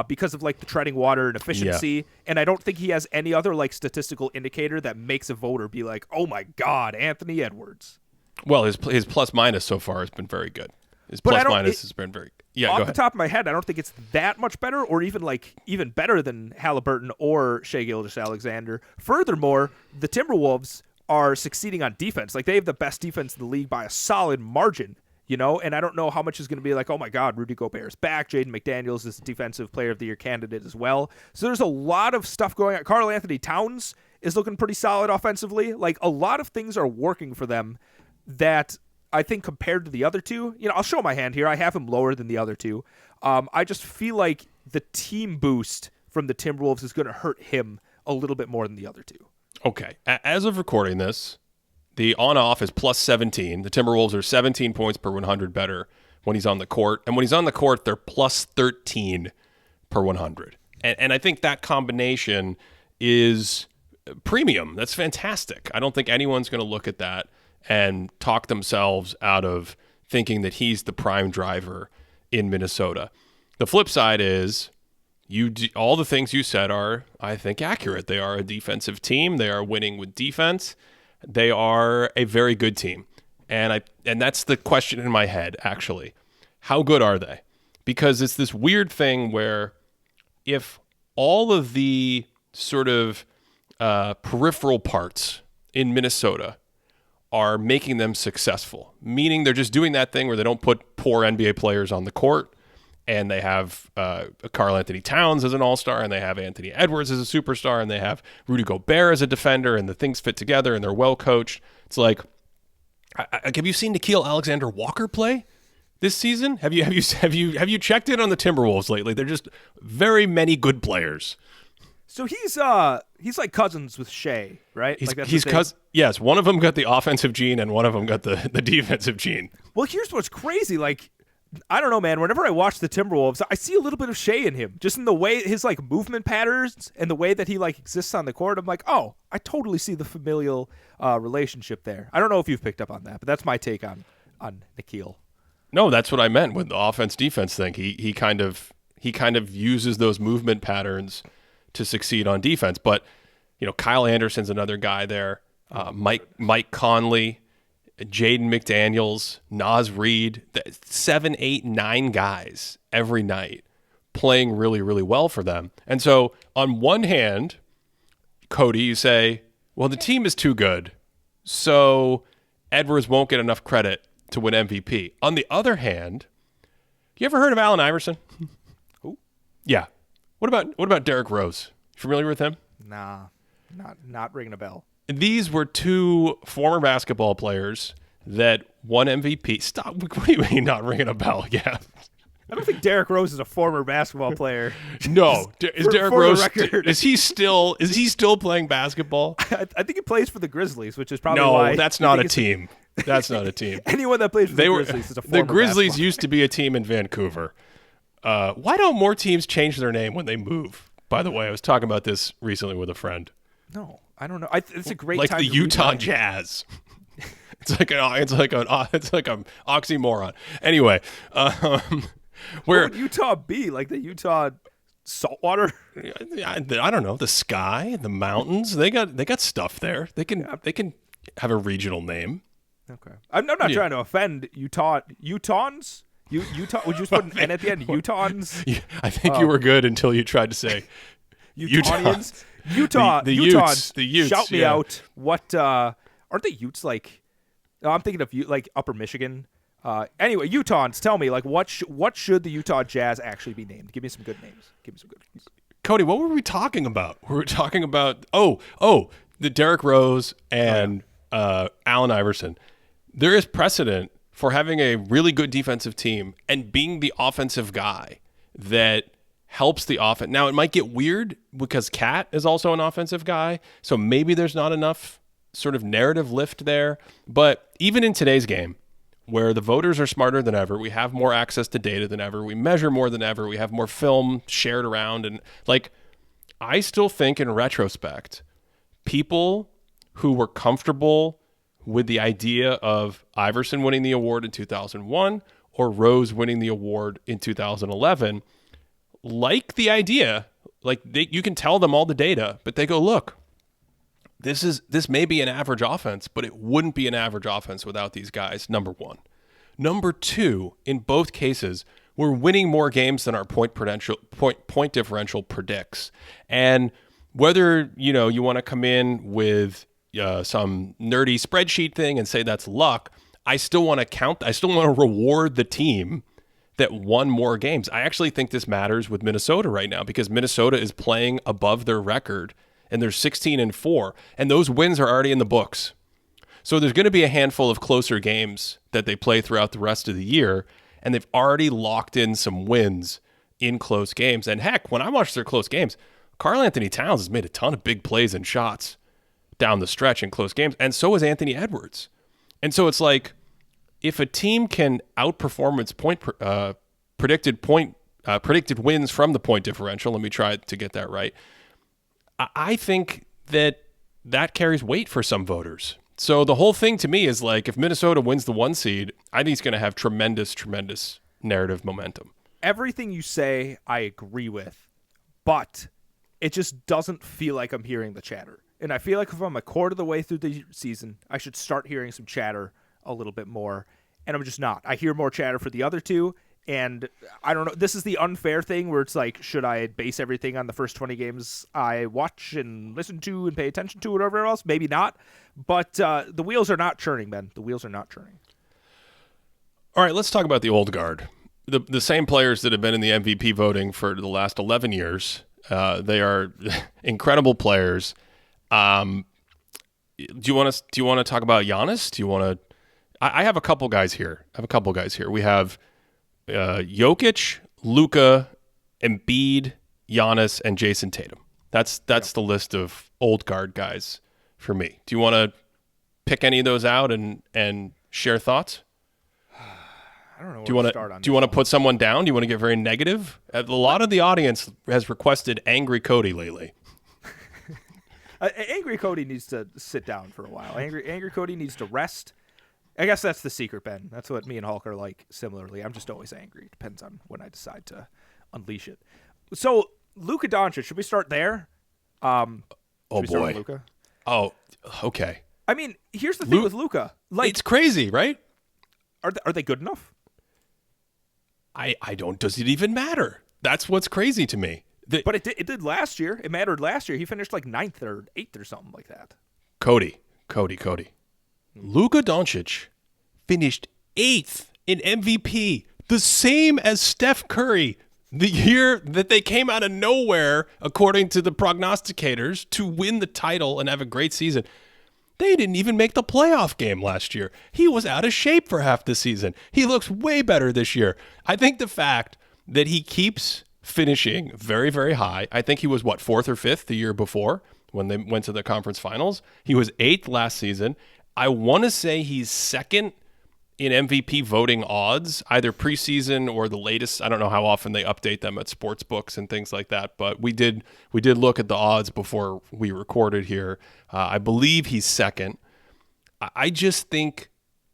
because of the treading water and efficiency. Yeah. And I don't think he has any other statistical indicator that makes a voter be like, oh my God, Anthony Edwards. Well, his plus minus so far has been very good. His plus minus has been very good. Yeah, off the top of my head, I don't think it's that much better, or even better than Halliburton or Shea Gilgeous-Alexander. Furthermore, the Timberwolves are succeeding on defense. They have the best defense in the league by a solid margin, and I don't know how much is going to be oh my God, Rudy Gobert's back. Jaden McDaniels is a defensive player of the year candidate as well. So there's a lot of stuff going on. Karl Anthony Towns is looking pretty solid offensively. A lot of things are working for them that I think compared to the other 2, I'll show my hand here. I have him lower than the other 2. I just feel like the team boost from the Timberwolves is going to hurt him a little bit more than the other 2. Okay. As of recording this, the on-off is plus 17. The Timberwolves are 17 points per 100 better when he's on the court. And when he's on the court, they're plus 13 per 100. And I think that combination is premium. That's fantastic. I don't think anyone's going to look at that and talk themselves out of thinking that he's the prime driver in Minnesota. The flip side is all the things you said are, I think, accurate. They are a defensive team. They are winning with defense. They are a very good team. And that's the question in my head, actually. How good are they? Because it's this weird thing where if all of the sort of peripheral parts in Minnesota are making them successful, meaning they're just doing that thing where they don't put poor NBA players on the court, and they have Karl Anthony Towns as an all-star, and they have Anthony Edwards as a superstar, and they have Rudy Gobert as a defender, and the things fit together, and they're well-coached. It's have you seen Gilgeous-Alexander Walker play this season? Have you checked in on the Timberwolves lately? They're just very many good players. So he's like cousins with Shea, right? Yes, one of them got the offensive gene and one of them got the defensive gene. Well, here's what's crazy. I don't know, man. Whenever I watch the Timberwolves, I see a little bit of Shea in him, just in the way his movement patterns and the way that he exists on the court. I'm like, oh, I totally see the familial relationship there. I don't know if you've picked up on that, but that's my take on Nikhil. No, that's what I meant with the offense-defense thing. He kind of uses those movement patterns to succeed on defense. But, Kyle Anderson's another guy there. Mike Conley, Jaden McDaniels, Naz Reid, 7, 8, 9 guys every night playing really, really well for them. And so on one hand, Cody, you say, well, the team is too good, so Edwards won't get enough credit to win MVP. On the other hand, you ever heard of Allen Iverson? Who? Yeah. What about Derrick Rose? Familiar with him? Nah, not ringing a bell. These were two former basketball players that won MVP. Stop. What do you mean not ringing a bell? Yeah. I don't think Derrick Rose is a former basketball player. No. Is Derrick Rose is he still playing basketball? I think he plays for the Grizzlies, which is probably why. No, that's not a team. That's not a team. Anyone that plays for the Grizzlies is a former The Grizzlies basketball used to be a team in Vancouver. Why don't more teams change their name when they move? By the way, I was talking about this recently with a friend. No, I don't know. It's a great like time the to Utah Jazz. It's like an oxymoron. Anyway, where what would Utah be? Like the Utah saltwater? I don't know. The sky, the mountains. They got stuff there. They can have a regional name. Okay, I'm not trying to offend Utahns. Utah? Would you just put an N at the end? Utahns? I think you were good until you tried to say Utahnians. Utah. The Utahns. the Utes. Shout me out. What aren't the Utes like? No, I'm thinking of like Upper Michigan. Anyway, Utahns. Tell me, like, what should the Utah Jazz actually be named? Give me some good names. Cody, what were we talking about? We were talking about the Derrick Rose and Allen Iverson. There is precedent for having a really good defensive team and being the offensive guy that helps the offense. Now, it might get weird because Cat is also an offensive guy, so maybe there's not enough sort of narrative lift there. But even in today's game, where the voters are smarter than ever, we have more access to data than ever, we measure more than ever, we have more film shared around, and like, I still think in retrospect, people who were comfortable with the idea of Iverson winning the award in 2001 or Rose winning the award in 2011 like the idea. Like, you can tell them all the data, but they go, look, this may be an average offense, but it wouldn't be an average offense without these guys, number one. Number two, in both cases, we're winning more games than our point differential predicts. And whether you want to come in with some nerdy spreadsheet thing and say that's luck, I still want to reward the team that won more games. I actually think this matters with Minnesota right now because Minnesota is playing above their record and they're 16-4, and those wins are already in the books. So there's going to be a handful of closer games that they play throughout the rest of the year, and they've already locked in some wins in close games. And heck, when I watch their close games, Karl Anthony Towns has made a ton of big plays and shots down the stretch in close games, and so has Anthony Edwards. And so it's like, if a team can outperform its predicted wins from the point differential, let me try to get that right, I think that carries weight for some voters. So the whole thing to me is like, if Minnesota wins the 1 seed, I think it's going to have tremendous narrative momentum. Everything you say, I agree with, but it just doesn't feel like I'm hearing the chatter. And I feel like if I'm a quarter of the way through the season, I should start hearing some chatter a little bit more, and I'm just not. I hear more chatter for the other two, and I don't know. This is the unfair thing where it's like, should I base everything on the first 20 games I watch and listen to and pay attention to, whatever else? Maybe not. But the wheels are not churning, Ben. The wheels are not churning. All right, let's talk about the old guard. The same players that have been in the MVP voting for the last 11 years. They are incredible players. Do you want to talk about Giannis? Do you want to? I have a couple guys here. We have Jokic, Luka, Embiid, Giannis, and Jason Tatum. That's the list of old guard guys for me. Do you want to pick any of those out and share thoughts? I don't know. Do you want to put someone down? Do you want to get very negative? A lot of the audience has requested angry Cody lately. Angry Cody needs to sit down for a while. Angry Cody needs to rest. I guess that's the secret, Ben. That's what me and Hulk are like similarly. I'm just always angry. It depends on when I decide to unleash it. So, Luka Doncic, should we start there? Oh, boy. Luka? Oh, okay. I mean, here's the thing with Luka. Like, it's crazy, right? Are they good enough? I don't. Does it even matter? That's what's crazy to me. But it did last year. It mattered last year. He finished like 9th or 8th or something like that. Cody. Luka Doncic finished 8th in MVP, the same as Steph Curry, the year that they came out of nowhere, according to the prognosticators, to win the title and have a great season. They didn't even make the playoff game last year. He was out of shape for half the season. He looks way better this year. I think the fact that he keeps finishing very, very high. I think he was, 4th or 5th the year before when they went to the conference finals. He was 8th last season. I want to say he's 2nd in MVP voting odds, either preseason or the latest. I don't know how often they update them at sports books and things like that, but we did look at the odds before we recorded here. I believe he's 2nd. I just think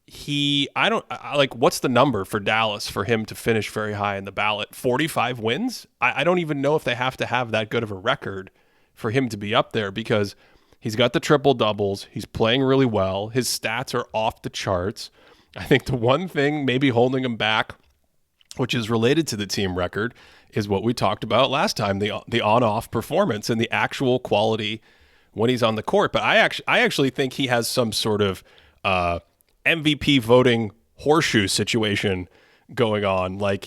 what's the number for Dallas for him to finish very high in the ballot? 45 wins? I don't even know if they have to have that good of a record for him to be up there, because he's got the triple doubles. He's playing really well. His stats are off the charts. I think the one thing maybe holding him back, which is related to the team record, is what we talked about last time, the on-off performance and the actual quality when he's on the court. But I actually think he has some sort of MVP voting horseshoe situation going on. Like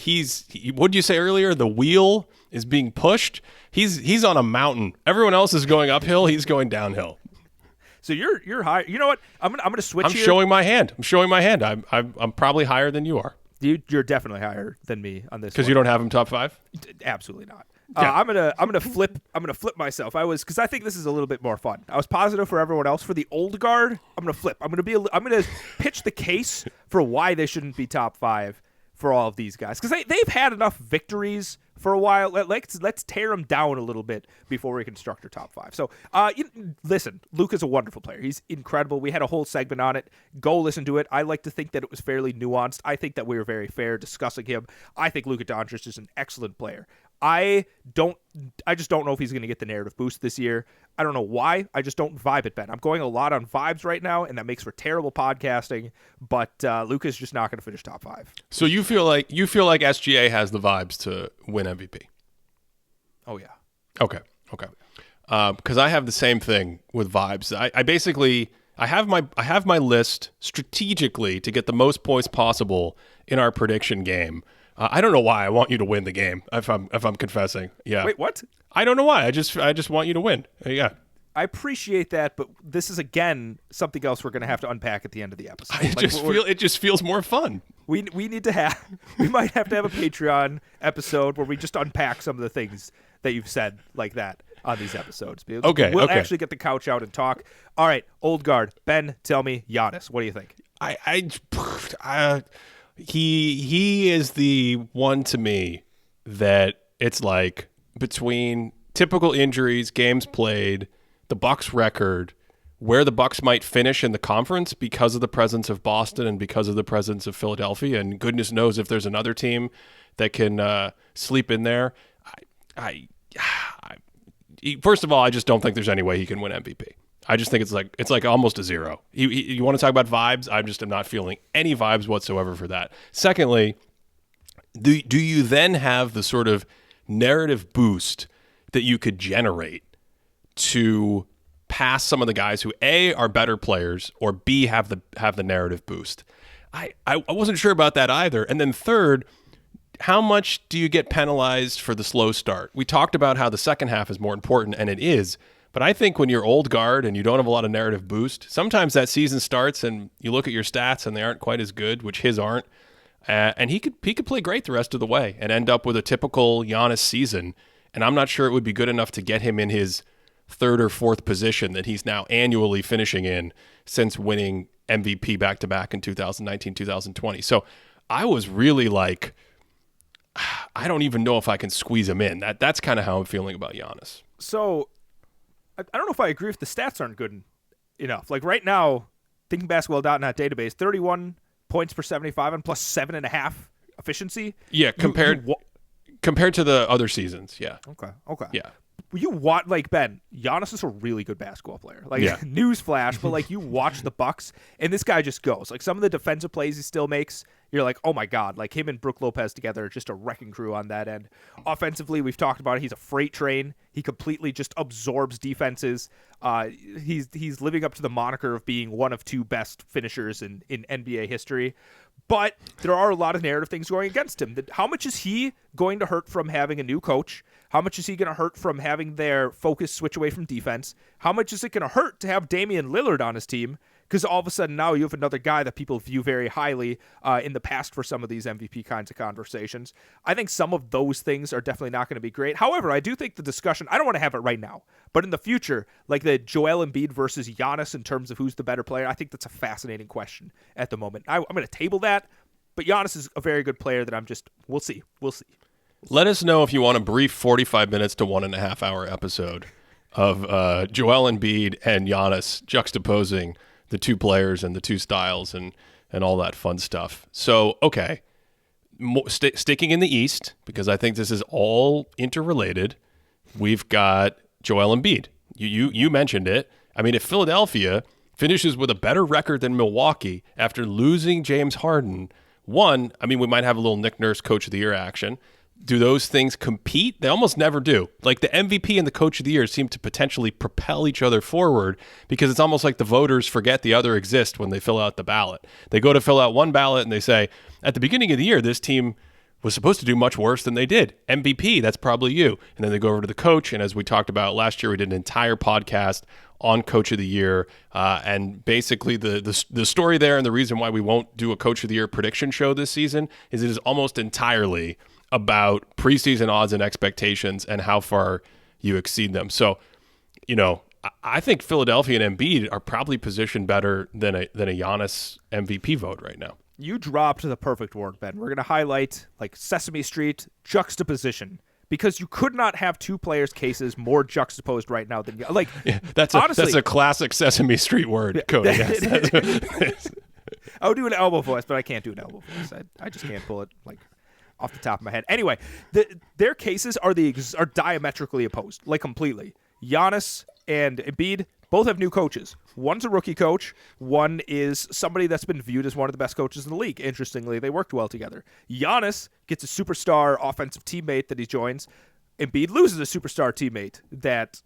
what did you say earlier? The wheel is being pushed. He's on a mountain. Everyone else is going uphill. He's going downhill. So you're high. You know what? I'm gonna switch. I'm showing my hand. I'm probably higher than you are. You're definitely higher than me on this. Because you don't have him top 5? Absolutely not. Yeah. I'm gonna flip myself. Because I think this is a little bit more fun. I was positive for everyone else. For the old guard, I'm gonna flip. I'm gonna pitch the case for why they shouldn't be top 5 for all of these guys, because they've had enough victories for a while. Let's tear them down a little bit before we construct our top 5. So, listen, Luka's a wonderful player. He's incredible. We had a whole segment on it. Go listen to it. I like to think that it was fairly nuanced. I think that we were very fair discussing him. I think Luka Doncic is an excellent player. I just don't know if he's going to get the narrative boost this year. I don't know why. I just don't vibe it, Ben. I'm going a lot on vibes right now, and that makes for terrible podcasting. But Luka's just not going to finish top 5. So you feel like SGA has the vibes to win MVP? Oh yeah. Okay. Because I have the same thing with vibes. I have my list strategically to get the most points possible in our prediction game. I don't know why I want you to win the game. If I'm confessing, yeah. Wait, what? I don't know why. I just want you to win. Yeah. I appreciate that, but this is again something else we're going to have to unpack at the end of the episode. It just feels more fun. We need to we might have to have a Patreon episode where we just unpack some of the things that you've said like that on these episodes. Okay. We'll actually get the couch out and talk. All right, old guard. Ben, tell me, Giannis, what do you think? He is the one to me that it's like between typical injuries, games played, the Bucks record, where the Bucks might finish in the conference because of the presence of Boston and because of the presence of Philadelphia, and goodness knows if there's another team that can sleep in there. First of all, I just don't think there's any way he can win MVP. I just think it's like almost a zero. You want to talk about vibes? I just am not feeling any vibes whatsoever for that. Secondly, do you then have the sort of narrative boost that you could generate to pass some of the guys who A, are better players, or B, have the narrative boost? I wasn't sure about that either. And then third, how much do you get penalized for the slow start? We talked about how the second half is more important, and it is. But I think when you're old guard and you don't have a lot of narrative boost, sometimes that season starts and you look at your stats and they aren't quite as good, which his aren't. And he could play great the rest of the way and end up with a typical Giannis season. And I'm not sure it would be good enough to get him in his 3rd or 4th position that he's now annually finishing in since winning MVP back-to-back in 2019, 2020. So I was really like, I don't even know if I can squeeze him in. That's kind of how I'm feeling about Giannis. So I don't know if I agree if the stats aren't good enough. Like right now, thinkingbasketball.net database, 31 points per 75 and plus 7.5 efficiency. Yeah, compared to the other seasons. Yeah. Okay. Yeah. you watch, like, Ben, Giannis is a really good basketball player. Like, newsflash, but like, you watch the Bucks, and this guy just goes. Like, some of the defensive plays he still makes, you're like, oh my God, like him and Brook Lopez together are just a wrecking crew on that end. Offensively, we've talked about it. He's a freight train. He completely just absorbs defenses. He's living up to the moniker of being one of two best finishers in NBA history. But there are a lot of narrative things going against him. How much is he going to hurt from having a new coach? How much is he going to hurt from having their focus switch away from defense? How much is it going to hurt to have Damian Lillard on his team? Because all of a sudden now you have another guy that people view very highly in the past for some of these MVP kinds of conversations. I think some of those things are definitely not going to be great. However, I do think the discussion, I don't want to have it right now, but in the future, like the Joel Embiid versus Giannis in terms of who's the better player, I think that's a fascinating question at the moment. I'm going to table that, but Giannis is a very good player that we'll see. Let us know if you want a brief 45 minutes to 1.5 hour episode of Joel Embiid and Giannis juxtaposing the two players and the two styles and all that fun stuff. So, okay, sticking in the East, because I think this is all interrelated, we've got Joel Embiid. You mentioned it. I mean, if Philadelphia finishes with a better record than Milwaukee after losing James Harden, we might have a little Nick Nurse Coach of the Year action. Do those things compete? They almost never do. Like the MVP and the Coach of the Year seem to potentially propel each other forward because it's almost like the voters forget the other exist when they fill out the ballot. They go to fill out one ballot and they say, at the beginning of the year, this team was supposed to do much worse than they did. MVP, that's probably you. And then they go over to the coach. And as we talked about last year, we did an entire podcast on Coach of the Year. And basically the story there and the reason why we won't do a Coach of the Year prediction show this season is it is almost entirely about preseason odds and expectations and how far you exceed them. So, I think Philadelphia and Embiid are probably positioned better than a Giannis MVP vote right now. You dropped the perfect word, Ben. We're going to highlight like Sesame Street juxtaposition because you could not have two players' cases more juxtaposed right now than like. Yeah, that's a classic Sesame Street word, Cody. Yes. I would do an elbow voice, but I can't do an elbow voice. I just can't pull it like off the top of my head. Anyway, their cases are diametrically opposed, like completely. Giannis and Embiid both have new coaches. One's a rookie coach. One is somebody that's been viewed as one of the best coaches in the league. Interestingly, they worked well together. Giannis gets a superstar offensive teammate that he joins. Embiid loses a superstar teammate that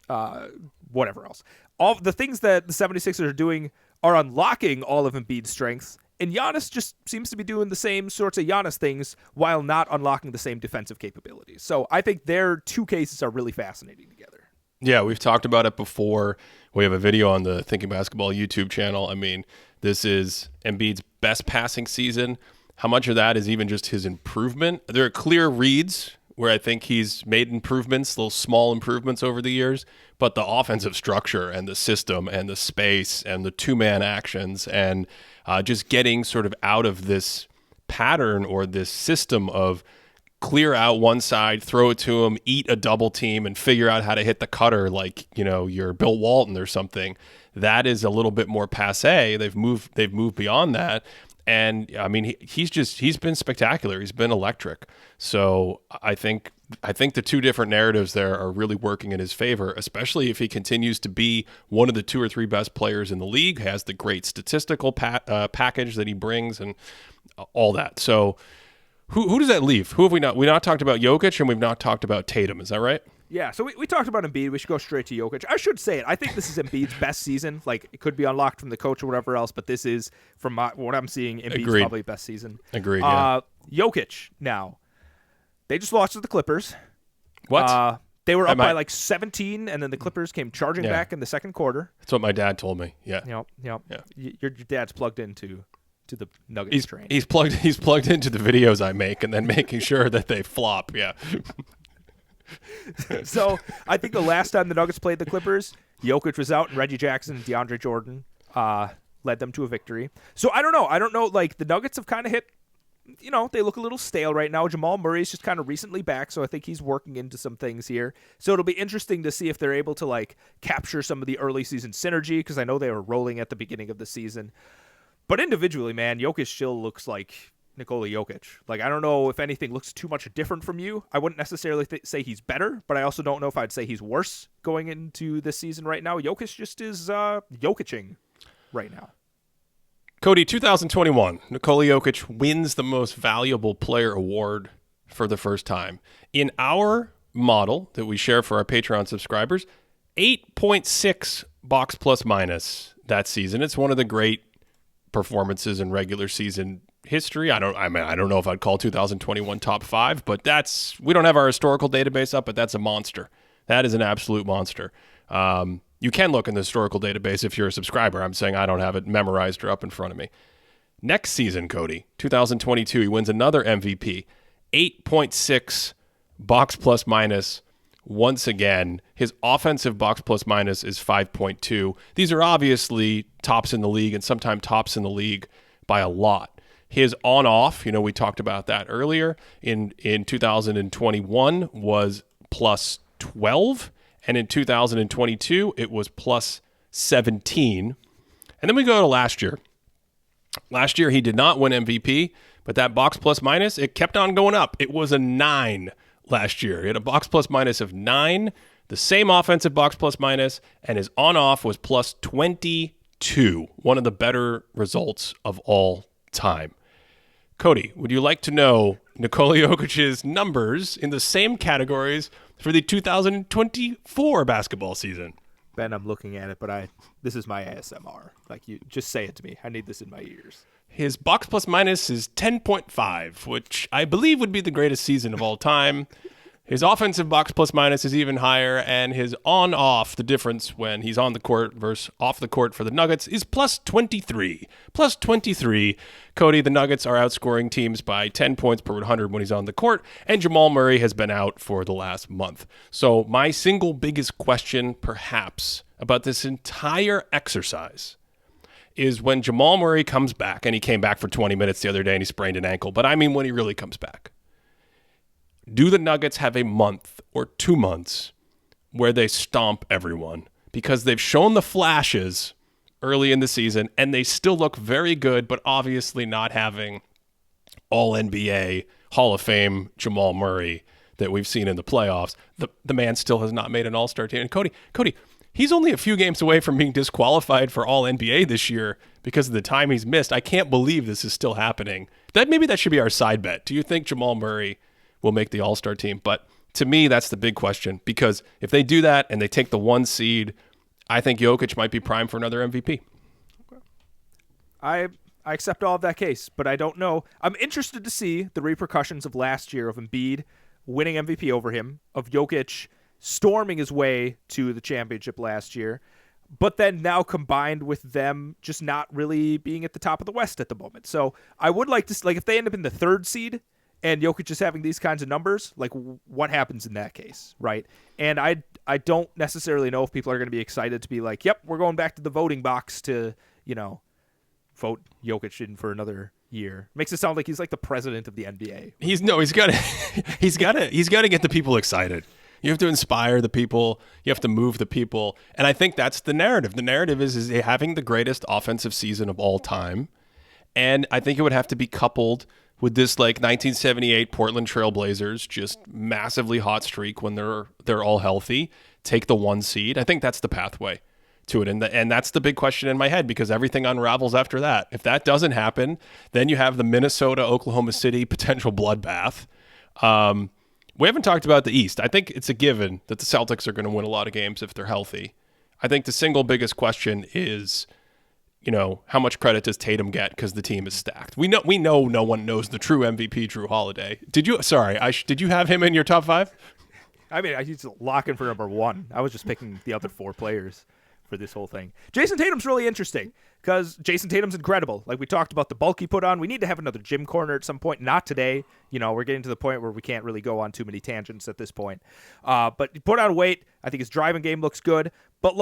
whatever else. All the things that the 76ers are doing are unlocking all of Embiid's strengths. And Giannis just seems to be doing the same sorts of Giannis things while not unlocking the same defensive capabilities. So I think their two cases are really fascinating together. Yeah, we've talked about it before. We have a video on the Thinking Basketball YouTube channel. I mean, this is Embiid's best passing season. How much of that is even just his improvement? There are clear reads where I think he's made improvements, little small improvements over the years, but the offensive structure and the system and the space and the two-man actions and just getting sort of out of this pattern or this system of clear out one side, throw it to him, eat a double team, and figure out how to hit the cutter like, you're Bill Walton or something. That is a little bit more passé. They've moved beyond that. And I mean, he's been spectacular. He's been electric. So I think the two different narratives there are really working in his favor, especially if he continues to be one of the two or three best players in the league, has the great statistical package that he brings and all that. So who does that leave? Who have we not? We've not talked about Jokic and we've not talked about Tatum. Is that right? Yeah, so we talked about Embiid. We should go straight to Jokic. I should say it. I think this is Embiid's best season. Like, it could be unlocked from the coach or whatever else, but this is, from what I'm seeing, Embiid's probably best season. Agreed, yeah. Jokic, now, they just lost to the Clippers. What? They were up by like 17, and then the Clippers came charging back in the second quarter. That's what my dad told me, yeah. Yep. Your dad's plugged into the Nuggets train. He's plugged into the videos I make and then making sure that they flop, yeah. So I think the last time the Nuggets played the Clippers, Jokic was out and Reggie Jackson and DeAndre Jordan led them to a victory. So I don't know. Like, the Nuggets have kind of hit, they look a little stale right now. Jamal Murray's just kind of recently back, so I think he's working into some things here. So it'll be interesting to see if they're able to like capture some of the early season synergy, because I know they were rolling at the beginning of the season. But individually, man, Jokic still looks like Nikola Jokic. Like, I don't know if anything looks too much different from you. I wouldn't necessarily say he's better, but I also don't know if I'd say he's worse going into this season right now. Jokic just is Jokicing right now. Cody, 2021, Nikola Jokic wins the Most Valuable Player award for the first time. In our model that we share for our Patreon subscribers, 8.6 box plus minus that season. It's one of the great performances in regular season history. I don't know if I'd call 2021 top 5, but we don't have our historical database up, but that's a monster. That is an absolute monster. You can look in the historical database if you're a subscriber. I'm saying I don't have it memorized or up in front of me. Next season, Cody, 2022, he wins another MVP. 8.6 box plus minus once again. His offensive box plus minus is 5.2. These are obviously tops in the league and sometimes tops in the league by a lot. His on-off, we talked about that earlier, in 2021 was plus 12. And in 2022, it was plus 17. And then we go to last year. Last year, he did not win MVP, but that box plus minus, it kept on going up. It was a 9 last year. He had a box plus minus of 9, the same offensive box plus minus, and his on-off was plus 22, one of the better results of all time. Cody, would you like to know Nikola Jokic's numbers in the same categories for the 2024 basketball season? Ben, I'm looking at it, but this is my ASMR. Like, you just say it to me. I need this in my ears. His box plus minus is 10.5, which I believe would be the greatest season of all time. His offensive box plus minus is even higher, and his on-off, the difference when he's on the court versus off the court for the Nuggets, is plus 23. Plus 23. Cody, the Nuggets are outscoring teams by 10 points per 100 when he's on the court, and Jamal Murray has been out for the last month. So my single biggest question, perhaps, about this entire exercise is when Jamal Murray comes back, and he came back for 20 minutes the other day and he sprained an ankle, but I mean when he really comes back. Do the Nuggets have a month or 2 months where they stomp everyone? Because they've shown the flashes early in the season, and they still look very good, but obviously not having all-NBA, Hall of Fame Jamal Murray that we've seen in the playoffs. The man still has not made an all-star team. And Cody, he's only a few games away from being disqualified for all-NBA this year because of the time he's missed. I can't believe this is still happening. Maybe that should be our side bet. Do you think Jamal Murray will make the all-star team? But to me, that's the big question, because if they do that and they take the 1 seed, I think Jokic might be primed for another MVP. I accept all of that case, but I don't know. I'm interested to see the repercussions of last year of Embiid winning MVP over him, of Jokic storming his way to the championship last year, but then now combined with them just not really being at the top of the West at the moment. So I would like to, if they end up in the 3rd seed, and Jokic is having these kinds of numbers, what happens in that case, right? And I don't necessarily know if people are going to be excited to be like, yep, we're going back to the voting box to, vote Jokic in for another year. Makes it sound like he's like the president of the NBA. He's got to get the people excited. You have to inspire the people. You have to move the people. And I think that's the narrative. The narrative is having the greatest offensive season of all time. And I think it would have to be coupled with this 1978 Portland Trail Blazers just massively hot streak when they're all healthy, take the 1 seed. I think that's the pathway to it. And that's the big question in my head, because everything unravels after that. If that doesn't happen, then you have the Minnesota-Oklahoma City potential bloodbath. We haven't talked about the East. I think it's a given that the Celtics are going to win a lot of games if they're healthy. I think the single biggest question is, how much credit does Tatum get because the team is stacked? We know no one knows the true MVP, Drew Holiday. Did you have him in your top 5? I mean, he's locking for number 1. I was just picking the other 4 players for this whole thing. Jason Tatum's really interesting because Jason Tatum's incredible. Like we talked about the bulk he put on. We need to have another gym corner at some point. Not today. We're getting to the point where we can't really go on too many tangents at this point. But he put on weight. I think his driving game looks good. But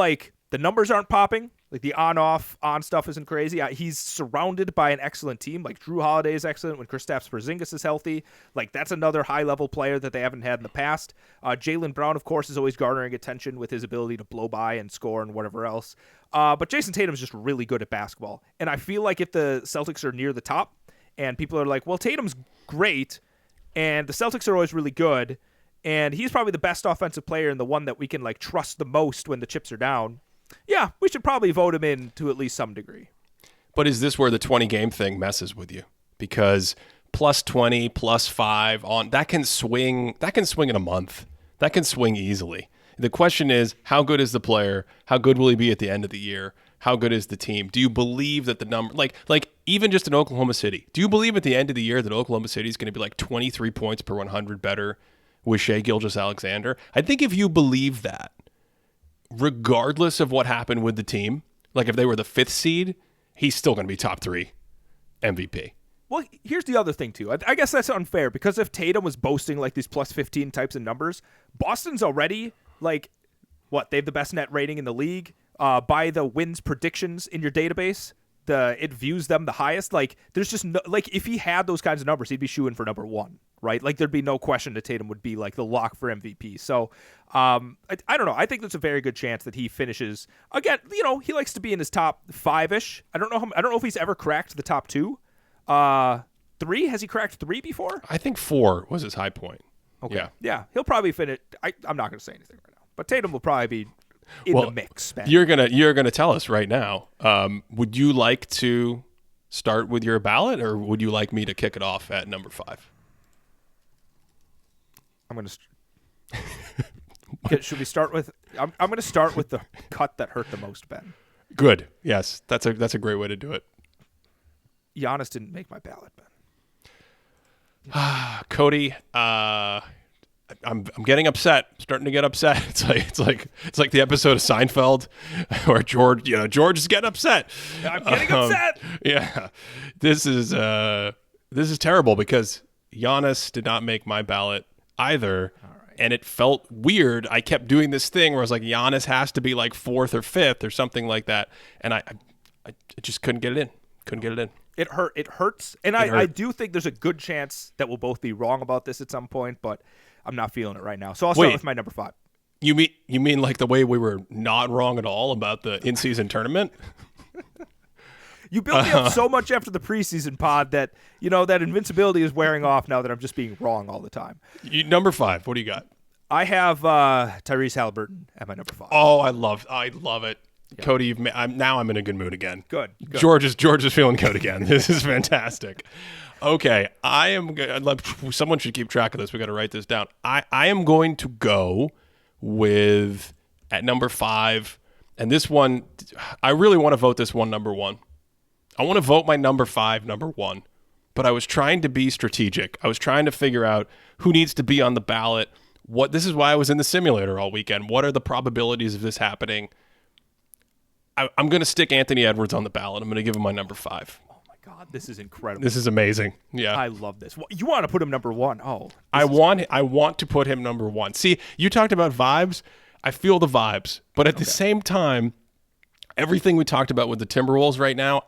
the numbers aren't popping. The on stuff isn't crazy. He's surrounded by an excellent team. Drew Holiday is excellent when Kristaps Porzingis is healthy. That's another high-level player that they haven't had in the past. Jaylen Brown, of course, is always garnering attention with his ability to blow by and score and whatever else. But Jason Tatum is just really good at basketball. And I feel like if the Celtics are near the top and people are like, well, Tatum's great, and the Celtics are always really good, and he's probably the best offensive player and the one that we can like trust the most when the chips are down. Yeah, we should probably vote him in to at least some degree. But is this where the 20-game thing messes with you? Because plus 20, plus 5 on that can swing in a month. That can swing easily. The question is, how good is the player? How good will he be at the end of the year? How good is the team? Do you believe that the number, like even just in Oklahoma City, do you believe at the end of the year that Oklahoma City is going to be like 23 points per 100 better with Shai Gilgeous-Alexander? I think if you believe that, regardless of what happened with the team, like if they were the 5th seed, he's still going to be top 3 MVP. Well, here's the other thing, too. I guess that's unfair, because if Tatum was boasting like these plus 15 types of numbers, Boston's already, like, what, they have the best net rating in the league. By the wins predictions in your database, it views them the highest. Like, there's just no, like, if he had those kinds of numbers, he'd be shooing for number 1, right? Like, there'd be no question that Tatum would be like the lock for MVP. So, I don't know. I think there's a very good chance that he finishes again. You know, he likes to be in his top 5-ish. I don't know if he's ever cracked the top 2. 3? Has he cracked 3 before? I think 4 was his high point. Okay. Yeah. He'll probably finish. I'm not going to say anything right now, but Tatum will probably be in the mix. Ben. You're gonna tell us right now. Would you like to start with your ballot, or would you like me to kick it off at number 5? I'm going to. Should we start with? I'm going to start with the cut that hurt the most, Ben. Good. Yes, that's a great way to do it. Giannis didn't make my ballot, Ben. Cody, I'm getting upset. I'm starting to get upset. It's like the episode of Seinfeld where George is getting upset. I'm getting upset. Yeah, this is terrible because Giannis did not make my ballot either. All right. And it felt weird. I kept doing this thing where I was like, Giannis has to be like 4th or 5th or something like that, and I just couldn't get it in. Couldn't get it in. It hurt. It hurts, and I do think there's a good chance that we'll both be wrong about this at some point, but I'm not feeling it right now. So I'll start with my number 5. You mean like the way we were not wrong at all about the in-season tournament? You built me up so much after the preseason pod that that invincibility is wearing off now that I'm just being wrong all the time. Number 5. What do you got? I have Tyrese Halliburton at my number 5. Oh, I love it. Yeah. Cody, I'm in a good mood again. Good. George is feeling good again. This is fantastic. Okay, I am. Someone should keep track of this. We got to write this down. I am going to go with at number 5, and this one, I really want to vote this one number 1. I want to vote my number 5 number 1, but I was trying to be strategic. I was trying to figure out who needs to be on the ballot. This is why I was in the simulator all weekend. What are the probabilities of this happening? I'm going to stick Anthony Edwards on the ballot. I'm going to give him my number 5. Oh, my God. This is incredible. This is amazing. Yeah. I love this. You want to put him number 1. Oh. I want to put him number 1. See, you talked about vibes. I feel the vibes. But at the same time, everything we talked about with the Timberwolves right now,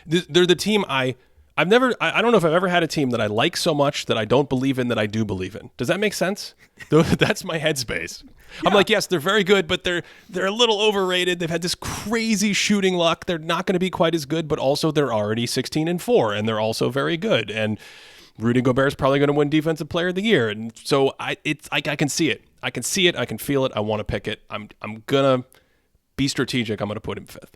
they're the team I don't know if I've ever had a team that I like so much that I don't believe in that I do believe in. Does that make sense? That's my headspace. Yeah. I'm like, yes, they're very good, but they're a little overrated. They've had this crazy shooting luck. They're not going to be quite as good, but also they're already 16-4, and they're also very good. And Rudy Gobert is probably going to win Defensive Player of the Year. And so I can see it. I can see it. I can feel it. I want to pick it. I'm gonna be strategic. I'm gonna put him 5th.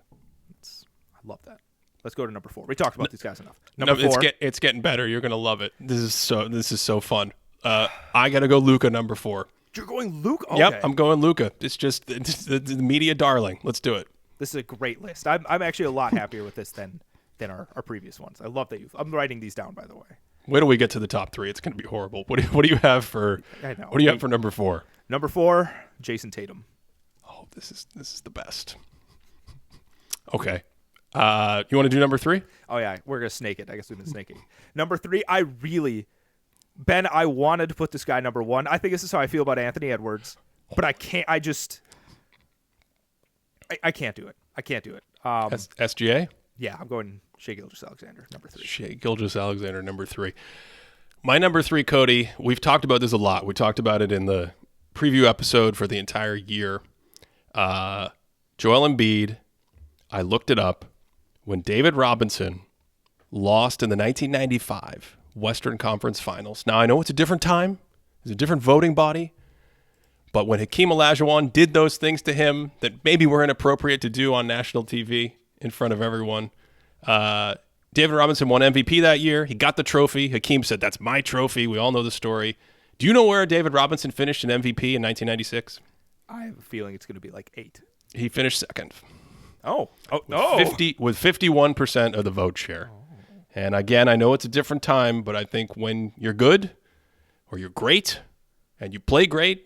I love that. Let's go to number 4. We talked about these guys enough. Number 4. It's getting better. You're gonna love it. This is so fun. I gotta go Luka number 4. You're going Luka? Okay. Yep, I'm going Luka. It's just the media darling. Let's do it. This is a great list. I'm actually a lot happier with this than our previous ones. I love that I'm writing these down, by the way. Wait till we get to the top 3. It's going to be horrible. What do you have for? What do you have for number 4? Number 4, Jason Tatum. Oh, this is the best. Okay. You want to do number 3? Oh yeah, we're gonna snake it. I guess we've been snaking. Number 3, Ben, I wanted to put this guy number 1. I think this is how I feel about Anthony Edwards, but I can't. I can't do it. I can't do it. SGA? Yeah, I'm going Shai Gilgeous-Alexander, number 3. Shai Gilgeous-Alexander, number 3. My number 3, Cody, we've talked about this a lot. We talked about it in the preview episode for the entire year. Joel Embiid, I looked it up. When David Robinson lost in the 1995 Western Conference Finals. Now, I know it's a different time. It's a different voting body. But when Hakeem Olajuwon did those things to him that maybe were inappropriate to do on national TV in front of everyone, David Robinson won MVP that year. He got the trophy. Hakeem said, "That's my trophy." We all know the story. Do you know where David Robinson finished in MVP in 1996? I have a feeling it's going to be like 8. He finished second. Oh. With 51% of the vote share. And again, I know it's a different time, but I think when you're good or you're great and you play great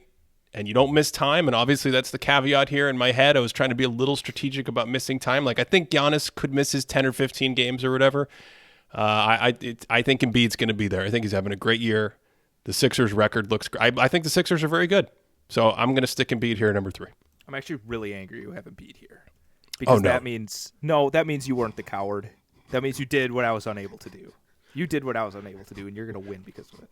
and you don't miss time, and obviously that's the caveat here in my head. I was trying to be a little strategic about missing time. Like, I think Giannis could miss his 10 or 15 games or whatever. I think Embiid's going to be there. I think he's having a great year. The Sixers record looks great. I think the Sixers are very good. So I'm going to stick Embiid here at number 3. I'm actually really angry you have Embiid here. Because that means you weren't the coward. That means you did what I was unable to do. You did what I was unable to do, and you're going to win because of it.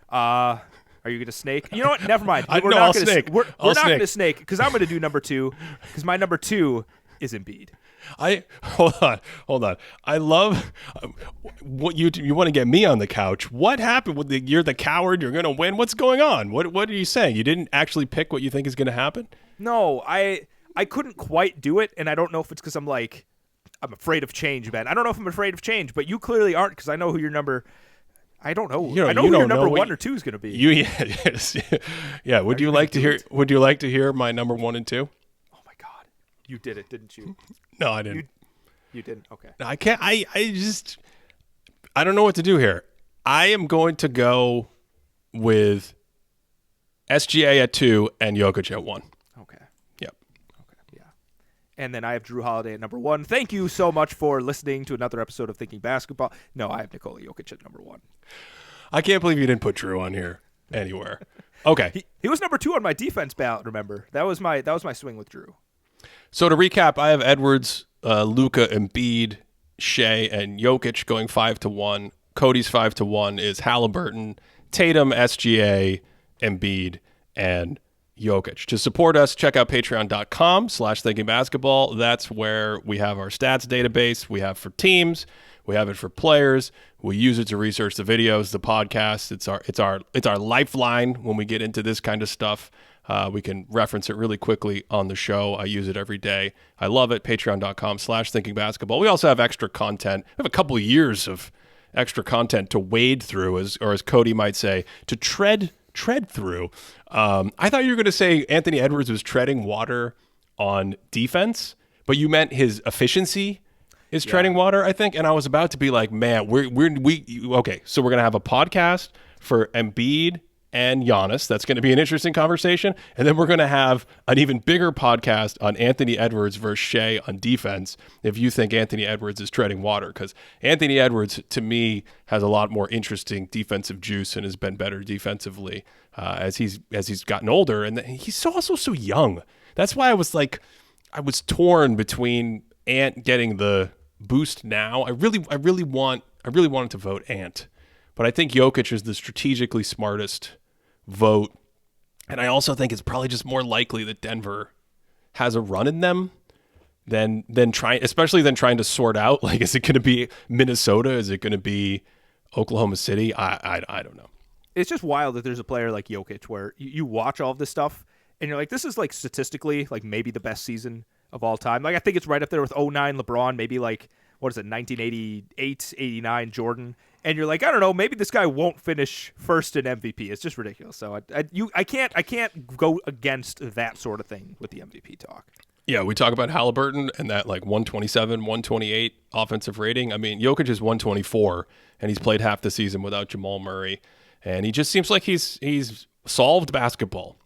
Are you going to snake? You know what? Never mind. I'll snake. We're not going to snake because I'm going to do number 2 because my number 2 is Embiid. Hold on. I love what you want to get me on the couch. What happened with you're the coward, you're going to win? What's going on? What are you saying? You didn't actually pick what you think is going to happen? No, I couldn't quite do it, and I don't know if it's because I'm afraid of change, man. I don't know if I'm afraid of change, but you clearly aren't because I know who your number. I don't know. I know who your number 1 or 2 is going to be. Yeah. Would you like to hear? Would you like to hear my number 1 and 2? Oh my God, you did it, didn't you? No, I didn't. You didn't. Okay. No, I can't. I don't know what to do here. I am going to go with SGA at 2 and Jokic at 1. Okay. Yep. Okay. Yeah. And then I have Drew Holiday at number 1. Thank you so much for listening to another episode of Thinking Basketball. No, I have Nikola Jokic at number 1. I can't believe you didn't put Drew on here anywhere. Okay. He was number 2 on my defense ballot, remember? That was my swing with Drew. So to recap, I have Edwards, Luka, Embiid, Shea, and Jokic going 5-1. Cody's 5-1 is Halliburton, Tatum, SGA, Embiid, and Jokic. To support us, check out patreon.com/thinkingbasketball. That's where we have our stats database. We have for teams. We have it for players. We use it to research the videos, the podcasts. It's our lifeline when we get into this kind of stuff. We can reference it really quickly on the show. I use it every day. I love it. Patreon.com/thinkingbasketball. We also have extra content. We have a couple of years of extra content to wade through, as Cody might say, to tread through. I thought you were going to say Anthony Edwards was treading water on defense, but you meant his efficiency is treading water, I think. And I was about to be like, man, okay, so we're going to have a podcast for Embiid and Giannis. That's going to be an interesting conversation. And then we're going to have an even bigger podcast on Anthony Edwards versus Shea on defense if you think Anthony Edwards is treading water. Because Anthony Edwards, to me, has a lot more interesting defensive juice and has been better defensively as he's gotten older. And he's also so young. That's why I was torn between Ant getting the boost now. I really wanted to vote Ant. But I think Jokic is the strategically smartest vote. And I also think it's probably just more likely that Denver has a run in them than trying to sort out, like, is it going to be Minnesota? Is it going to be Oklahoma City? I don't know. It's just wild that there's a player like Jokic where you watch all of this stuff and you're like, this is like statistically like maybe the best season of all time. Like, I think it's right up there with 2009 LeBron, maybe like, what is it, 1988, 89 Jordan. And you're like, I don't know, maybe this guy won't finish first in MVP. It's just ridiculous. So I can't go against that sort of thing with the MVP talk. Yeah, we talk about Halliburton and that like 127, 128 offensive rating. I mean, Jokic is 124, and he's played half the season without Jamal Murray. And he just seems like he's solved basketball.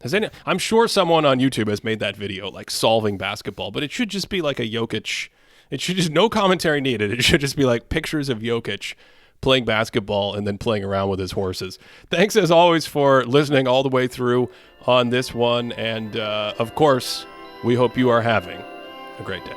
I'm sure someone on YouTube has made that video, like solving basketball, but it should just be like a Jokic. It should just, no commentary needed. It should just be like pictures of Jokic playing basketball and then playing around with his horses. Thanks as always for listening all the way through on this one. And of course, we hope you are having a great day.